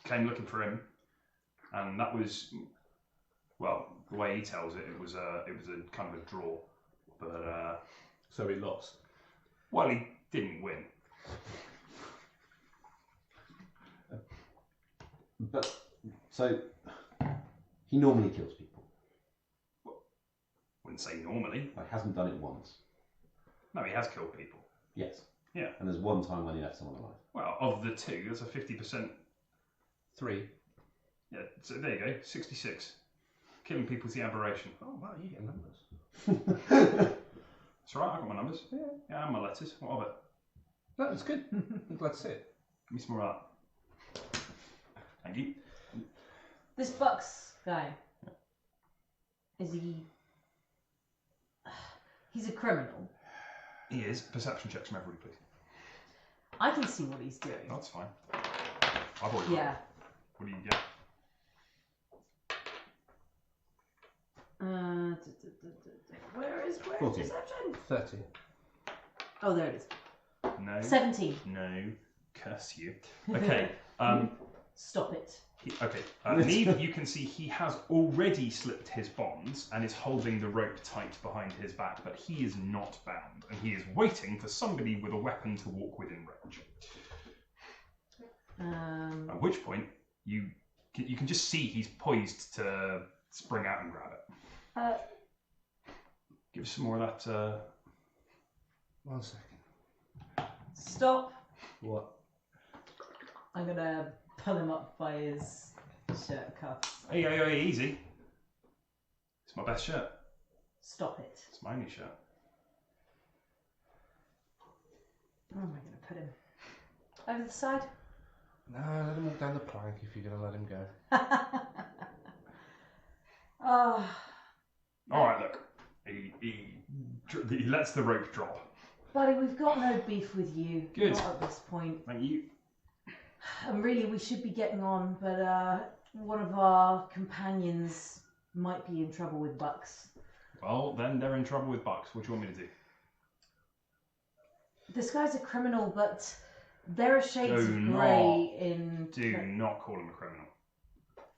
came looking for him, and that was, well, the way he tells it, it was a kind of a draw, but So he lost. well, he didn't win. But, so, he normally kills people. Wouldn't say normally. He hasn't done it once. No, he has killed people. Yes. Yeah. And there's one time when he left someone alive. Well, of the 2, that's a 50%. 3. Yeah, so there you go, 66. Killing people's the aberration. Oh wow, you get numbers. That's right, I got my numbers. Yeah, and my letters. What of it? No, it's good. I'm glad to see it. Give me some more of that. Thank you. This Bucks guy. Is he... He's a criminal. He is. Perception checks from everybody, please. I can see what he's doing. That's fine. I've already Yeah. What do you get? Where is 14. perception? 30. Oh, there it is. No. 17. No. Curse you. Okay. Stop it. Okay. Niamh, you can see he has already slipped his bonds and is holding the rope tight behind his back, but he is not bound, and he is waiting for somebody with a weapon to walk within range. At which point, you can just see he's poised to spring out and grab it. Give us some more of that. 1 second. Stop. What? I'm gonna pull him up by his shirt cuffs. Hey, easy. It's my best shirt. Stop it. It's my only shirt. Where am I gonna put him? Over the side? No, let him walk down the plank if you're going to let him go. Oh. All right, look. He lets the rope drop. Buddy, we've got no beef with you. Good. Not at this point. Thank you. And really, we should be getting on, but one of our companions might be in trouble with Bucks. Well, then they're in trouble with Bucks. What do you want me to do? This guy's a criminal, but There are shades of grey in... Do not call him a criminal.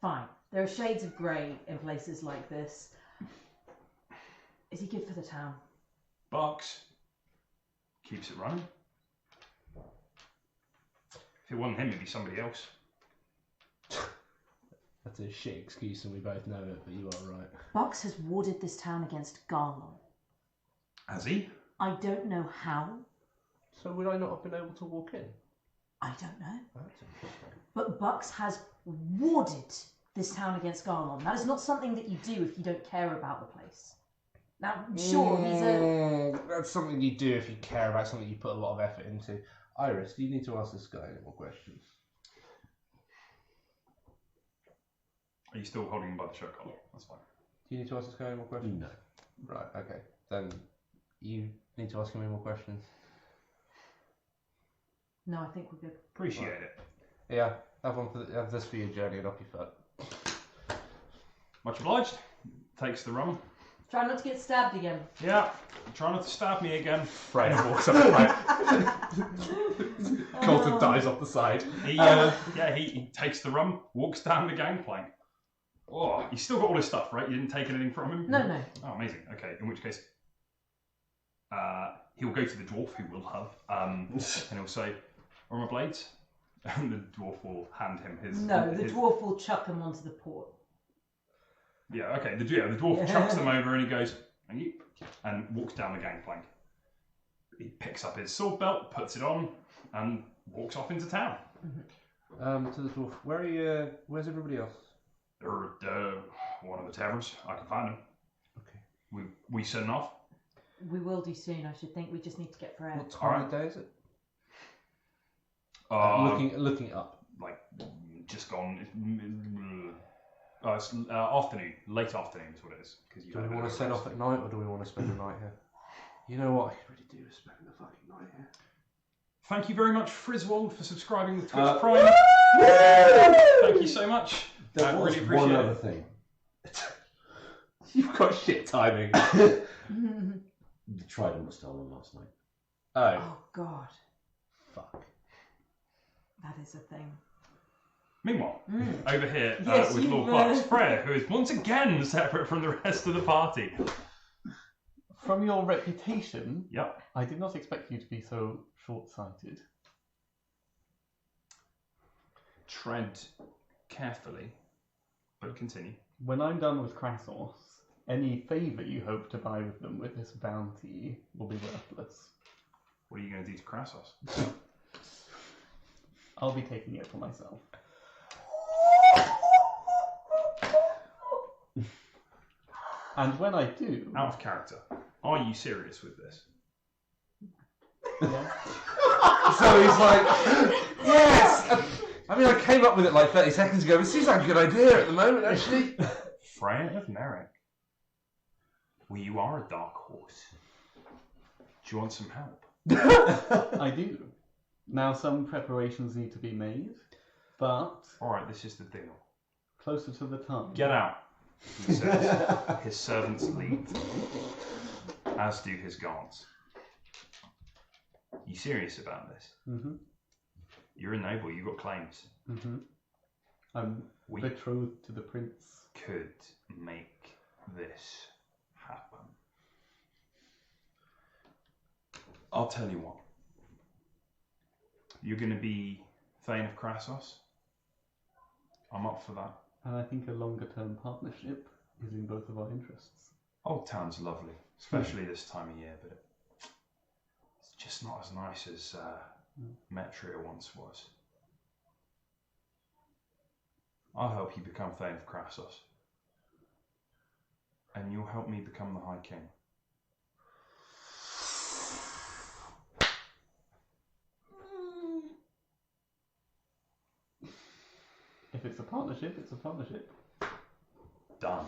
Fine. There are shades of grey in places like this. Is he good for the town? Bucks keeps it running. If it wasn't him, it'd be somebody else. That's a shit excuse and we both know it, but you are right. Bucks has warded this town against Garlon. Has he? I don't know how. So would I not have been able to walk in? I don't know. That's interesting. But Bucks has warded this town against Garlon. That is not something that you do if you don't care about the place. Now, sure, he's a... That's something you do if you care about something you put a lot of effort into. Iris, do you need to ask this guy any more questions? Are you still holding him by the shirt collar? Yeah. That's fine. Do you need to ask this guy any more questions? No. Right, okay. Then you need to ask him any more questions. No, I think we're good. Appreciate it. Yeah, have this for your journey and up your foot. Much obliged. Takes the rum. Try not to get stabbed again. Yeah. Try not to stab me again. Freya walks up right. Colton dies off the side. He takes the rum, walks down the gangplank. Oh, he's still got all his stuff, right? You didn't take anything from him? No. Oh, amazing. Okay, in which case, he'll go to the dwarf, who will have, and he'll say, "Where are my blades?" And the dwarf will hand him his... No, the dwarf will chuck him onto the port. Yeah, okay. The dwarf chucks them over and he goes, "Thank you," and walks down the gangplank. He picks up his sword belt, puts it on, and walks off into town. To the dwarf. Where's everybody else? They're at one of the taverns. I can find them. Okay. We setting off? We will do soon, I should think. We just need to get Freya. What time of day is it? Looking it up. Like, just gone. It's afternoon. Late afternoon is what it is. Do we want to set off at night or do we want to spend the night here? You know what I could really do is spend the fucking night here. Thank you very much, Friswold, for subscribing with Twitch Prime. Thank you so much. There was really appreciate one it. other thing. You've got shit timing. The trident was stolen last night. Oh, God. Fuck. That is a thing. Meanwhile, over here Yes, with you Lord were. Bucks, Freya, who is once again separate from the rest of the party. From your reputation, Yep. I did not expect you to be so short-sighted. Tread carefully, but continue. When I'm done with Krassos, any favour you hope to buy with them with this bounty will be worthless. What are you going to do to Krassos? I'll be taking it for myself. And when I do... Out of character. Are you serious with this? Yeah. So he's like, yes! I mean, I came up with it like 30 seconds ago, but it seems like a good idea at the moment, actually. Freya of Merrick. Well, you are a dark horse. Do you want some help? I do. Now some preparations need to be made, but Alright, this is the deal. closer to the time. Get out, he says. His servants leave, as do his guards. You serious about this? Mm-hmm. You're a noble, you've got claims. Mm-hmm. I'm We betrothed to the prince. could make this happen. I'll tell you what. You're going to be Thane of Krassos. I'm up for that. And I think a longer-term partnership is in both of our interests. Old Town's lovely, especially this time of year, but it's just not as nice as Metria once was. I'll help you become Thane of Krassos. And you'll help me become the High King. If it's a partnership, it's a partnership. Done.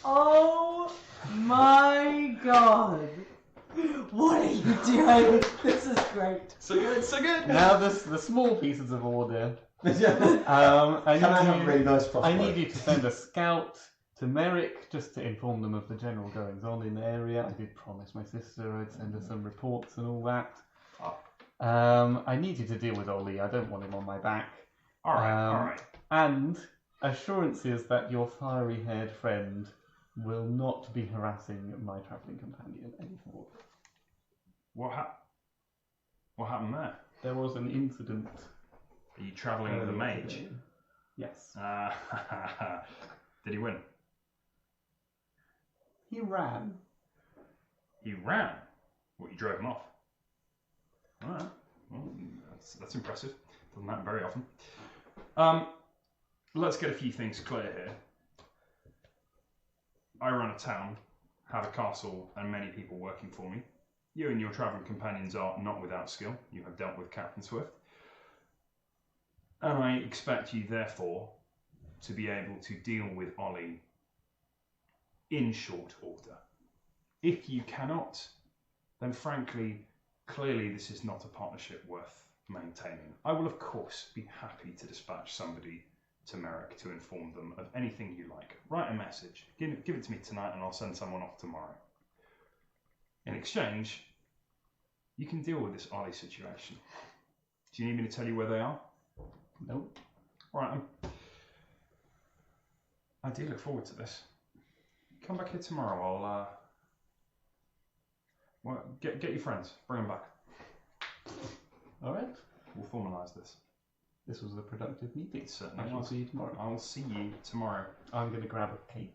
Oh my God. What are you doing? This is great. So good, so good. Now the small pieces of order. Can I have a really nice crossbow? I need you to send a scout to Merrick just to inform them of the general goings on in the area. I did promise my sister I'd send her some reports and all that. I need you to deal with Ollie. I don't want him on my back. All right. And assurances that your fiery-haired friend will not be harassing my travelling companion anymore. What happened there? There was an incident. Are you travelling with a mage? today. Yes. Did he win? He ran. He ran. What, you drove him off? All right. Well, that's impressive. Doesn't happen very often. Let's get a few things clear here. I run a town, have a castle, and many people working for me. You and your travelling companions are not without skill. You have dealt with Captain Swift. And I expect you, therefore, to be able to deal with Ollie in short order. If you cannot, then frankly, clearly this is not a partnership worth maintaining. I will, of course, be happy to dispatch somebody to Merrick to inform them of anything you like. Write a message. Give it to me tonight and I'll send someone off tomorrow. In exchange, you can deal with this Ollie situation. Do you need me to tell you where they are? Nope. All right. I do look forward to this. Come back here tomorrow. I'll get your friends. Bring them back. All right. We'll formalise this. This was a productive meeting. It certainly I shall was. see you tomorrow. I'll see you tomorrow. I'm going to grab a cake.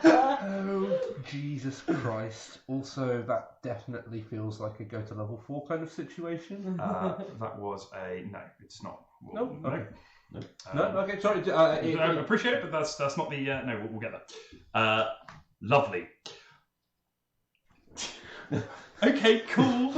Oh, Jesus Christ. Also, that definitely feels like a go to level 4 kind of situation. That was a no. It's not. Well, No? Okay. no. No, okay, sorry. I appreciate it, but that's not the. No, we'll get there. Lovely. Okay, cool.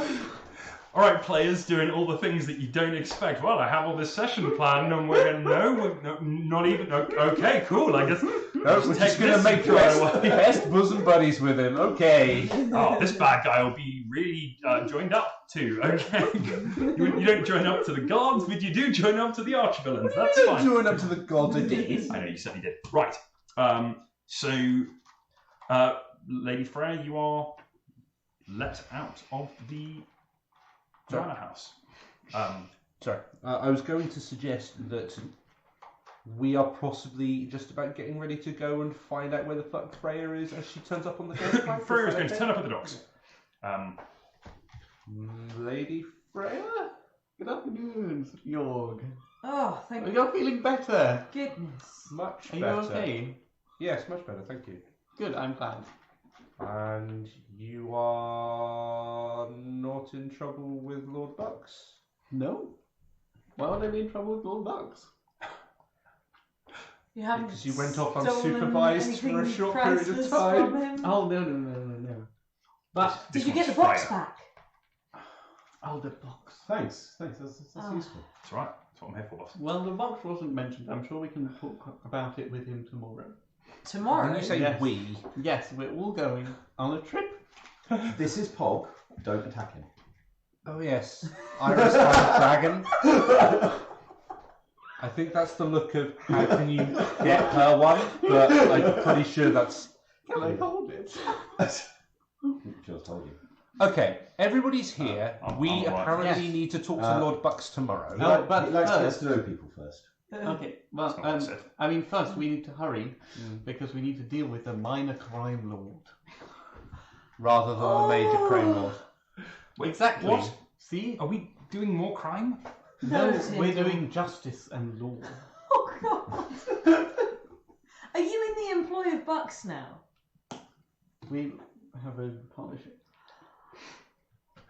All right, players doing all the things that you don't expect. Well, I have all this session planned, and we're not even. Okay, cool. I guess. No, we're just going to make best bosom buddies with him. Okay. Oh, this bad guy will be really joined up to. Okay. You don't join up to the gods, but you do join up to the archvillains. That's fine. Join up to the gods, I did. I know, you certainly did. Right. Lady Freya, you are let out of the manor house. Sorry. I was going to suggest that we are possibly just about getting ready to go and find out where the fuck Freya is as she turns up on the ghost. Freya is going to turn up at the docks. Lady Freya? Good afternoon, Jorg. Oh, thank you. You're feeling better. Goodness. Much Are better. you okay? Yes, much better, thank you. Good, I'm glad. And you are not in trouble with Lord Bucks? No? Why would I be in trouble with Lord Bucks? You haven't Because you went off stolen unsupervised for a anything short period of priceless time. from him? Oh, no. But, Did you get the box back? oh, the box. Thanks. That's Oh. useful. That's right. That's what I'm here for, boss. Well, the box wasn't mentioned. I'm sure we can talk about it with him tomorrow. Tomorrow? When you say Yes. we, Yes, we're all going on a trip. This is Pog. Don't attack him. oh yes, Iris the dragon. I think that's the look of how can you get her one, but I'm pretty sure that's... Can I hold it? Just told you. Okay, everybody's here. We I'm right. apparently Yes. need to talk to Lord Bucks tomorrow. No, but he likes to get first- to know people first. Okay, well, That's not what I said. I mean, first we need to hurry because we need to deal with the minor crime lord. Rather than the major crime lord. Exactly. What? See? Are we doing more crime? No, No, we're Tim. doing justice and law. Oh, God. Are you in the employ of Bucks now? We have a partnership.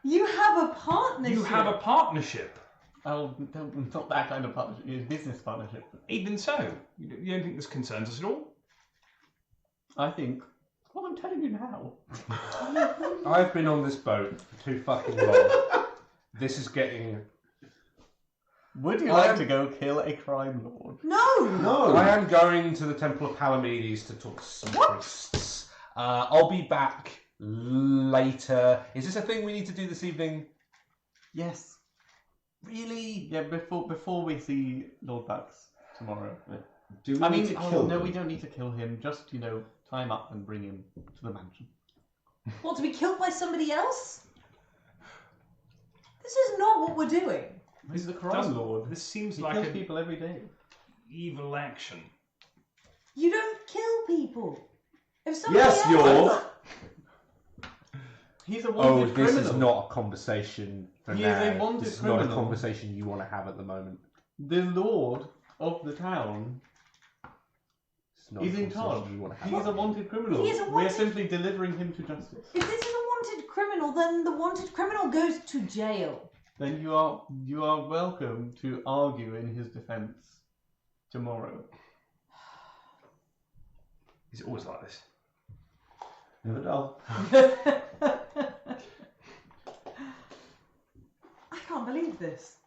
You have a partnership. You have a partnership. Oh, not that kind of partnership. It's a business partnership. Even so, you don't think this concerns us at all? I think. Well, I'm telling you now. I've been on this boat for too fucking long. This is getting... Would you I like am- to go kill a crime lord? No! No! I am going to the Temple of Palamedes to talk to some priests. I'll be back later. Is this a thing we need to do this evening? Yes. Really? Yeah, before we see Lord Bucks tomorrow. Do we I need mean, to kill no, him? we don't need to kill him. Just, tie him up and bring him to the mansion. What, to be killed by somebody else? not what we're doing. He's the crime lord. This seems He like kills an people every day. evil action. You don't kill people. If somebody Yes, else... Jorg. He's a Oh, wanted this criminal. is not a conversation for He now. is a wanted This is not a criminal. conversation you want to have at the moment. The lord of the town. It's not He's a in conversation charge. you want to He have. is a wanted criminal. He is a We're wanted- simply delivering him to justice. If this is a wanted criminal, then the wanted criminal goes to jail. Then you are welcome to argue in his defence tomorrow. Is it always like this? Never dull. I can't believe this.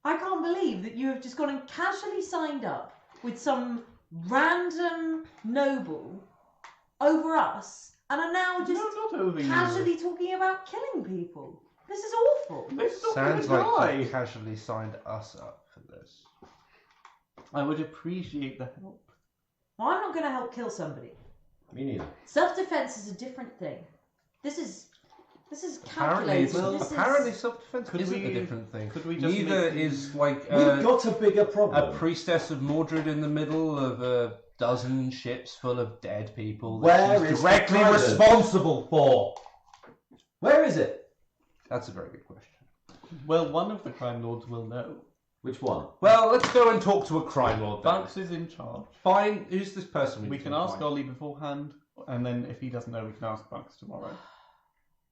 I can't believe that you have just gone and casually signed up with some random noble over us and are now just No, not over casually talking about killing people. This is awful. you. Let's not Sounds gonna like die. you casually signed us up for this. I would appreciate the help. Well, I'm not going to help kill somebody. Me neither. Self-defense is a different thing. This is Apparently, calculated. apparently self-defense Could isn't we- a different thing. could we just Neither make is like We've got a bigger problem. a priestess of Mordred in the middle of a dozen ships full of dead people that Where she's is directly the trident? responsible for. Where is it? That's a very good question. Well, one of the crime lords will know. Which one? Well, let's go and talk to a crime lord then. Bucks is in charge. Fine. Who's this person? We need can to ask find? Ollie beforehand, and then if he doesn't know, we can ask Bucks tomorrow.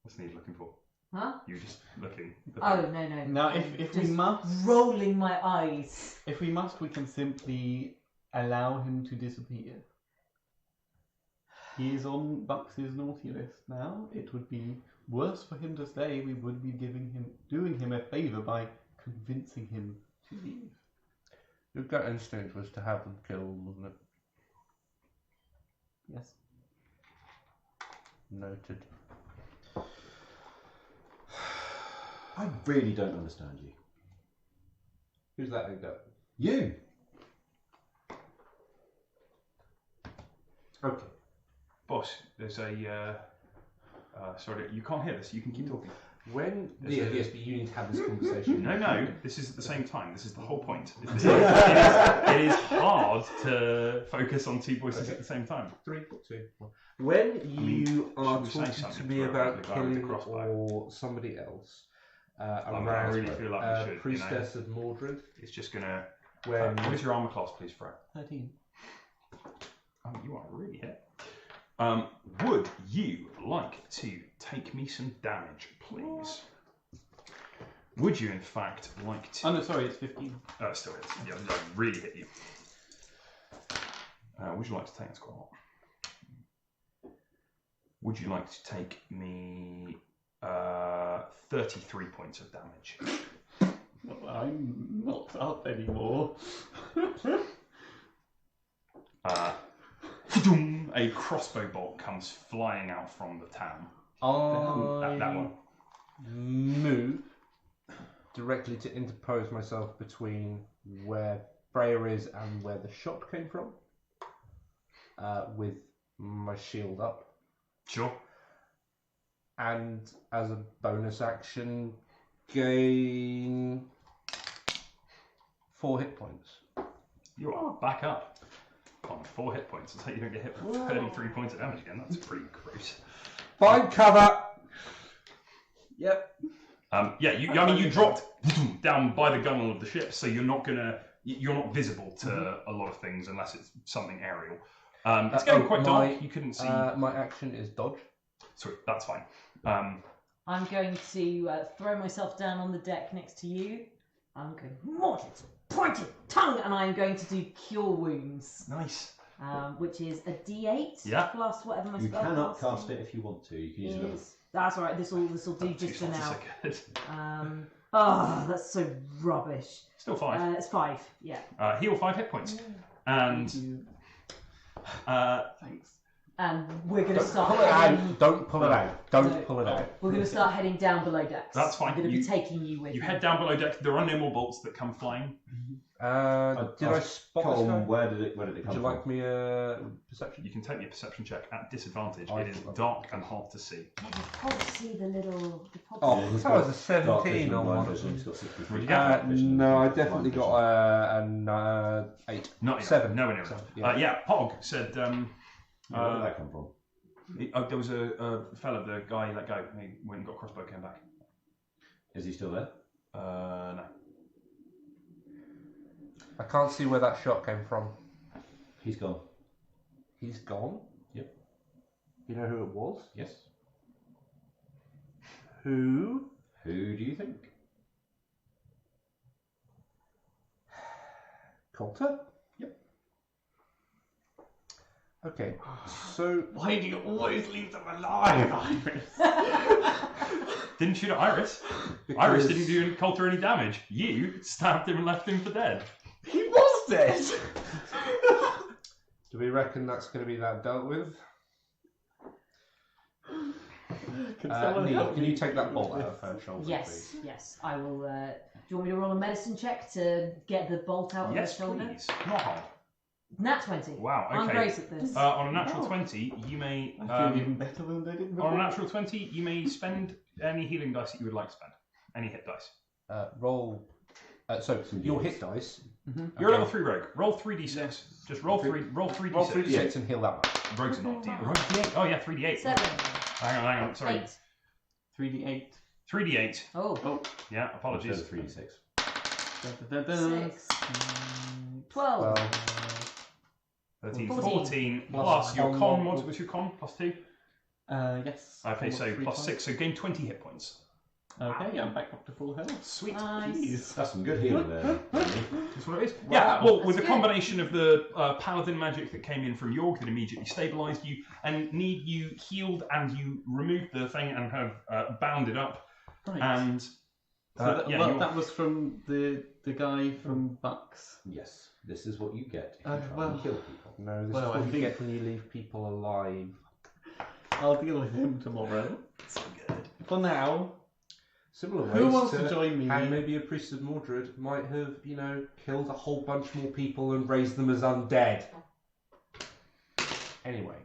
What's Niamh looking for? Huh? You just looking. Oh, no. Now, if we Just must, rolling my eyes. we can simply allow him to disappear. He is on Bucks's naughty list now. It would be worse for him to stay. We would be doing him a favour by convincing him to leave. Your gut instinct was to have them killed, wasn't it? Yes. Noted. I really don't understand you. Who's that big gut? You. Okay. Boss, there's a. Sorry, you can't hear this. You can keep talking. When There's yes, a- but you need to have this conversation. No. This is at the same time. This is the whole point. It is hard to focus on two voices at the same time. 3, 2, 1. When mean, you are should we say talking to something me for about the guy with the killing crossbow? or somebody else, I around really feel like we should, priestess of Mordred, It's just gonna. when What is your armor class, please, Freya? 13. You are really hit. Would you like to take me some damage, please? Would you, in fact, like to? Oh no, sorry, it's 15. Still hits. Yeah, that really hit you. Would you like to take? That's quite a lot. Would you like to take me 33 points of damage? I'm not up anymore. A crossbow bolt comes flying out from the town. That one. move directly to interpose myself between where Freya is and where the shot came from, with my shield up. Sure. And as a bonus action, gain 4 hit points. You are back up on 4 hit points. That's how you don't get hit with 33 points of damage again. That's pretty gross. Find cover! Yep. You dropped down by the gunwale of the ship, so you're not visible to a lot of things unless it's something aerial. It's getting quite dark. You couldn't see. My action is dodge. Sorry, that's fine. I'm going to throw myself down on the deck next to you. I'm going, Mordred's pointed tongue, and I'm going to do Cure Wounds, Nice. which is a D8 Yeah. plus whatever my You spell cannot casting cast it if you want to. You can use it. is. That's all right. This will do just for Two now. slots are good. That's so rubbish. Still 5. It's 5. Yeah. Heal 5 hit points. And Thank you. uh, Thanks. and we're going to Don't start pull it heading... out. Don't pull it out. Don't No. pull it out. We're going to start heading down below decks. That's fine. I'm going to You- be taking you with You me. head down below deck. There are no more bolts that come flying. Did I spot this guy? Colin, where did it Would come you from? like me a perception? You can take me a perception check at disadvantage. I It is love dark and hard to see. You can't see the little... Oh, Yeah, he's that was got a 17 vision, on night one. vision, he's got 63. What do you get? No, I definitely got an 8. Not enough. 7. Nowhere near 7, enough. yeah. Yeah, Pog said. Where did that come from? There was a fella, the guy he let go. He went and got a crossbow, came back. Is he still there? No. I can't see where that shot came from. He's gone. He's gone? Yep. You know who it was? Yes. Who? Who do you think? Coulter? Yep. Okay, so... Why do you always leave them alive, Iris? Didn't shoot at Iris. Iris didn't do Coulter any damage. You stabbed him and left him for dead. He was dead! Do we reckon that's going to be that dealt with? Niamh, can you take that bolt out of her shoulder, Yes, please? yes. I will... do you want me to roll a medicine check to get the bolt out of Yes, her shoulder? please. Not hard. Nat 20. Wow, I'm okay. great at this. On a natural 20, you may... I feel even better than they did before. on a natural 20, you may spend any healing dice that you would like to spend. Any hit dice. Roll... so, your hit dice... You're a level 3 rogue. Roll 3d6. Just roll 3d6. Roll 3d6 and heal that much. Rogues are not deep. Rogue d8. Oh yeah, 3d8. 7. Hang on. Sorry. 8. 3d8. 3d8. Oh. Yeah, apologies. 3d6. Da, da, da, da. 6. 12. 13, 14. 14 Plus plus your con con. mod. What's your con? Plus 2? Yes. Okay, so Almost plus 3 6, so gain 20 hit points. Okay, I'm back up to full health. Sweet. Nice. Jeez. That's some good healing there. That's what it is. Wow, Yeah, well, with that's the good. combination of the paladin magic that came in from Jorg that immediately stabilised you, and need you healed and you removed the thing and have bound it up, Right. and So that, yeah, well, you're- that was from the guy from Bucks. Yes, this is what you get if you try well- and kill people. No, this Well, is what I you think- get when you leave people alive. I'll deal with him tomorrow. so good. For now, Similar ways who wants to join me? And maybe a priest of Mordred might have, killed a whole bunch more people and raised them as undead. Anyway.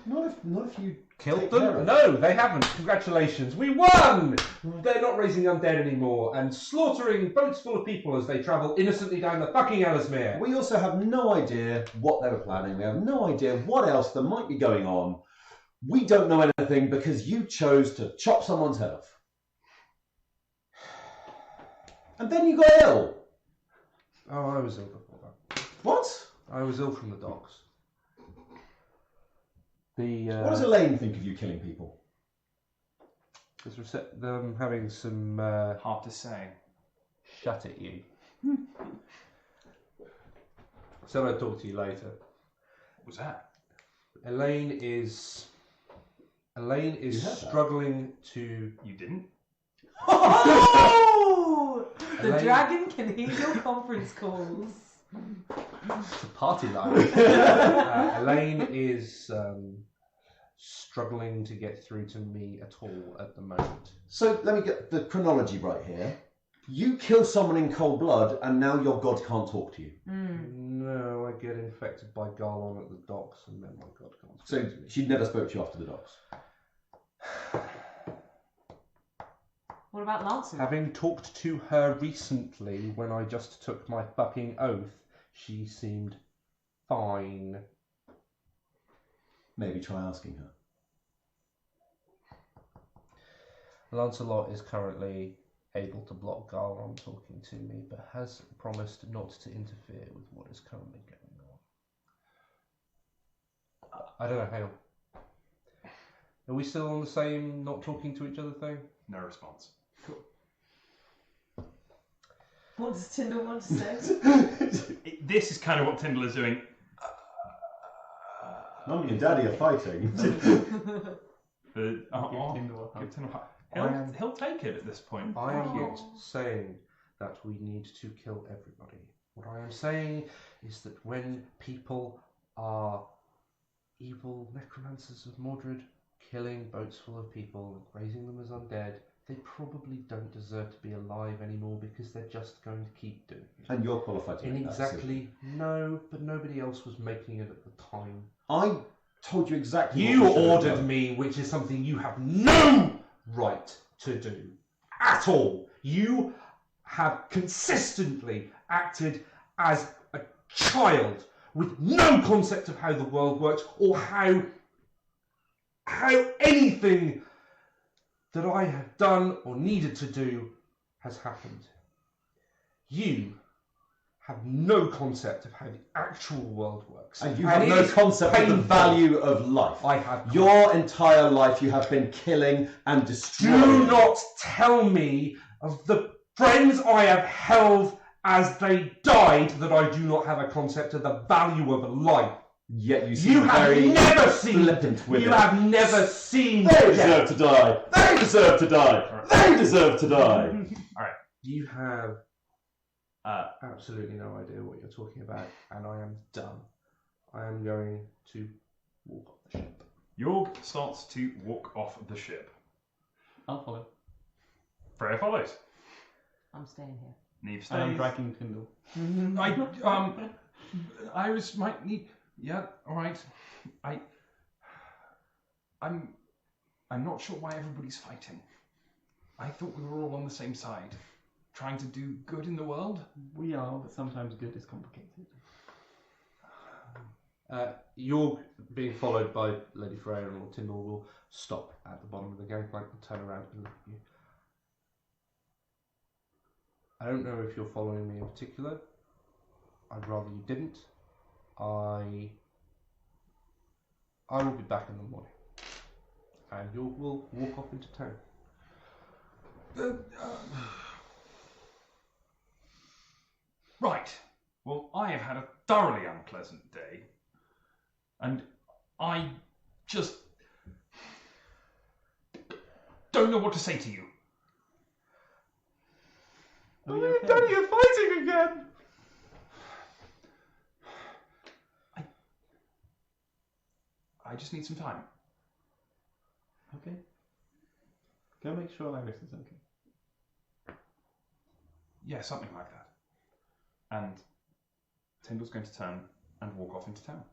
Not if you Killed take care them? of No, they haven't. Congratulations. We won! They're not raising undead anymore and slaughtering boats full of people as they travel innocently down the fucking Ellesmere. We also have no idea what they were planning. We have no idea what else there might be going on. We don't know anything because you chose to chop someone's head off. And then you got ill. Oh, I was ill before that. What? I was ill from the dogs. What does Elaine think of you killing people? Them having some Hard to say. shut at you. Said I'd talk to you later. What was that? Elaine is You heard that? struggling to. You didn't? Oh! The Elaine- dragon can hear your conference calls. It's a party line. Elaine is struggling to get through to me at all at the moment. So let me get the chronology right here. You kill someone in cold blood and now your god can't talk to you. No, I get infected by Garlon at the docks and then my god can't So speak to me. she never spoke to you after the docks. What about Lancelot? Having talked to her recently when I just took my fucking oath, she seemed fine. Maybe try asking her. Lancelot is currently able to block Garlon talking to me, but has promised not to interfere with what is currently going on. I don't know how. Are we still on the same not talking to each other thing? No response. What does Tyndall want to say? This is kind of what Tyndall is doing. Mummy and Daddy are fighting. Give Tyndall a hug. give Tyndall a hug. He'll take it at this point. I am not saying that we need to kill everybody. What I am saying is that when people are evil necromancers of Mordred killing boats full of people and raising them as undead, they probably don't deserve to be alive anymore because they're just going to keep doing it. And you're qualified to make that decision. No, but nobody else was making it at the time. I told you exactly You what we should have ordered done. me, which is something you have no right to do at all. You have consistently acted as a child with no concept of how the world works or how anything that I have done or needed to do has happened. You have no concept of how the actual world works. And you have no it is concept of the painful. value of life. I have Your entire life you have been killing and destroying. Do not tell me of the friends I have held as they died that I do not have a concept of the value of a life. Yet you seem You have very never seen. flippant with You it. have never seen. They death. deserve to die. They deserve to die. They deserve to die. You have absolutely no idea what you're talking about, and I am done. I am going to walk off the ship. Jorg starts to walk off the ship. I'll follow. Freya follows. I'm staying here. Niamh And I'm stays. dragging Tyndall. Iris might need. Yeah, all right. I'm not sure why everybody's fighting. I thought we were all on the same side, trying to do good in the world. We are, but sometimes good is complicated. Jorg, being followed by Lady Freya and Lord Tyndall, will stop at the bottom of the gangplank and turn around and look at you. I don't know if you're following me in particular. I'd rather you didn't. I will be back in the morning. And Jorg will walk off into town. Right. Well, I have had a thoroughly unpleasant day, and I just don't know what to say to you. Are you okay? Daddy, you're fighting again! I just need some time. Okay. Go make sure Iris is okay. Yeah, something like that. And Tyndall's going to turn and walk off into town.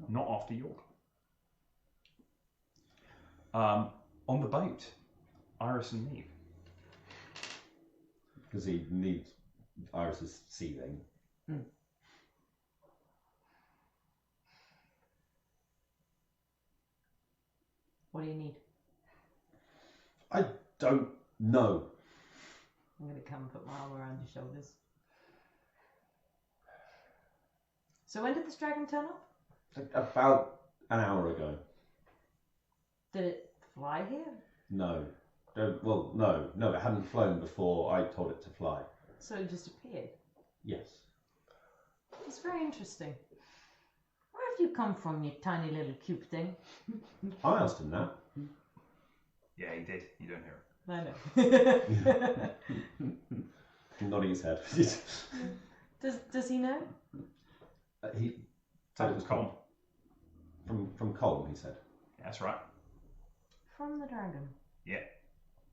Not after York. On the boat, Iris and Niamh. Because he needs Iris's seething. What do you need? I don't know. I'm going to come and put my arm around your shoulders. So when did this dragon turn up? About an hour ago. Did it fly here? No. No, it hadn't flown before I told it to fly. So it just appeared? Yes. It's very interesting. Where have you come from, you tiny little cute thing? I asked him that. Yeah, he did. You don't hear it. I know. Nodding his head. Does he know? He said it was Colm. From Colm, he said. Yeah, that's right. From the dragon? Yeah.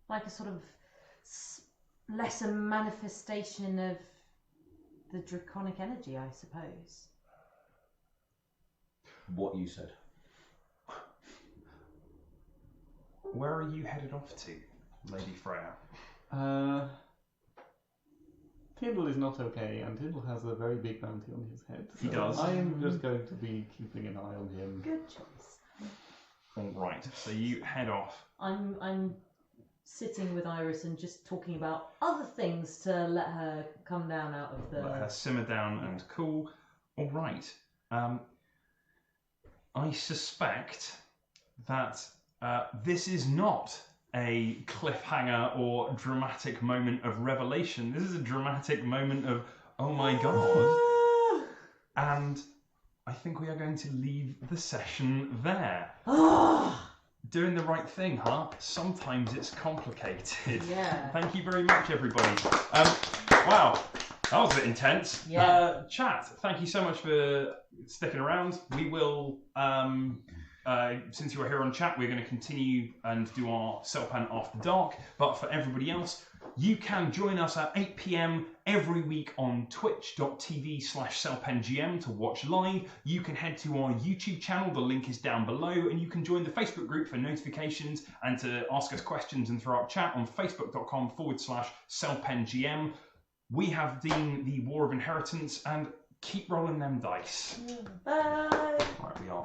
Like a sort of lesser manifestation of the draconic energy, I suppose. What you said. Where are you headed off to, Lady Freya? Tyndall is not okay, and Tyndall has a very big bounty on his head. He does. I am just going to be keeping an eye on him. Good choice. All right. So you head off. I'm sitting with Iris and just talking about other things to let her come down out of the... Let her simmer down and cool. All right. I suspect that this is not a cliffhanger or dramatic moment of revelation. This is a dramatic moment of, oh my god. And I think we are going to leave the session there. Doing the right thing, huh? Sometimes it's complicated. Yeah. Thank you very much, everybody. Wow. That was a bit intense. Yeah. Chat, thank you so much for sticking around. We will, since you are here on chat, we're going to continue and do our Selpan After Dark. But for everybody else, you can join us at 8 PM every week on twitch.tv/SelpenGM to watch live. You can head to our YouTube channel, the link is down below, and you can join the Facebook group for notifications and to ask us questions and throw up chat on facebook.com/SelpenGM. We have been the War of Inheritance, and keep rolling them dice. Bye. Right, we are.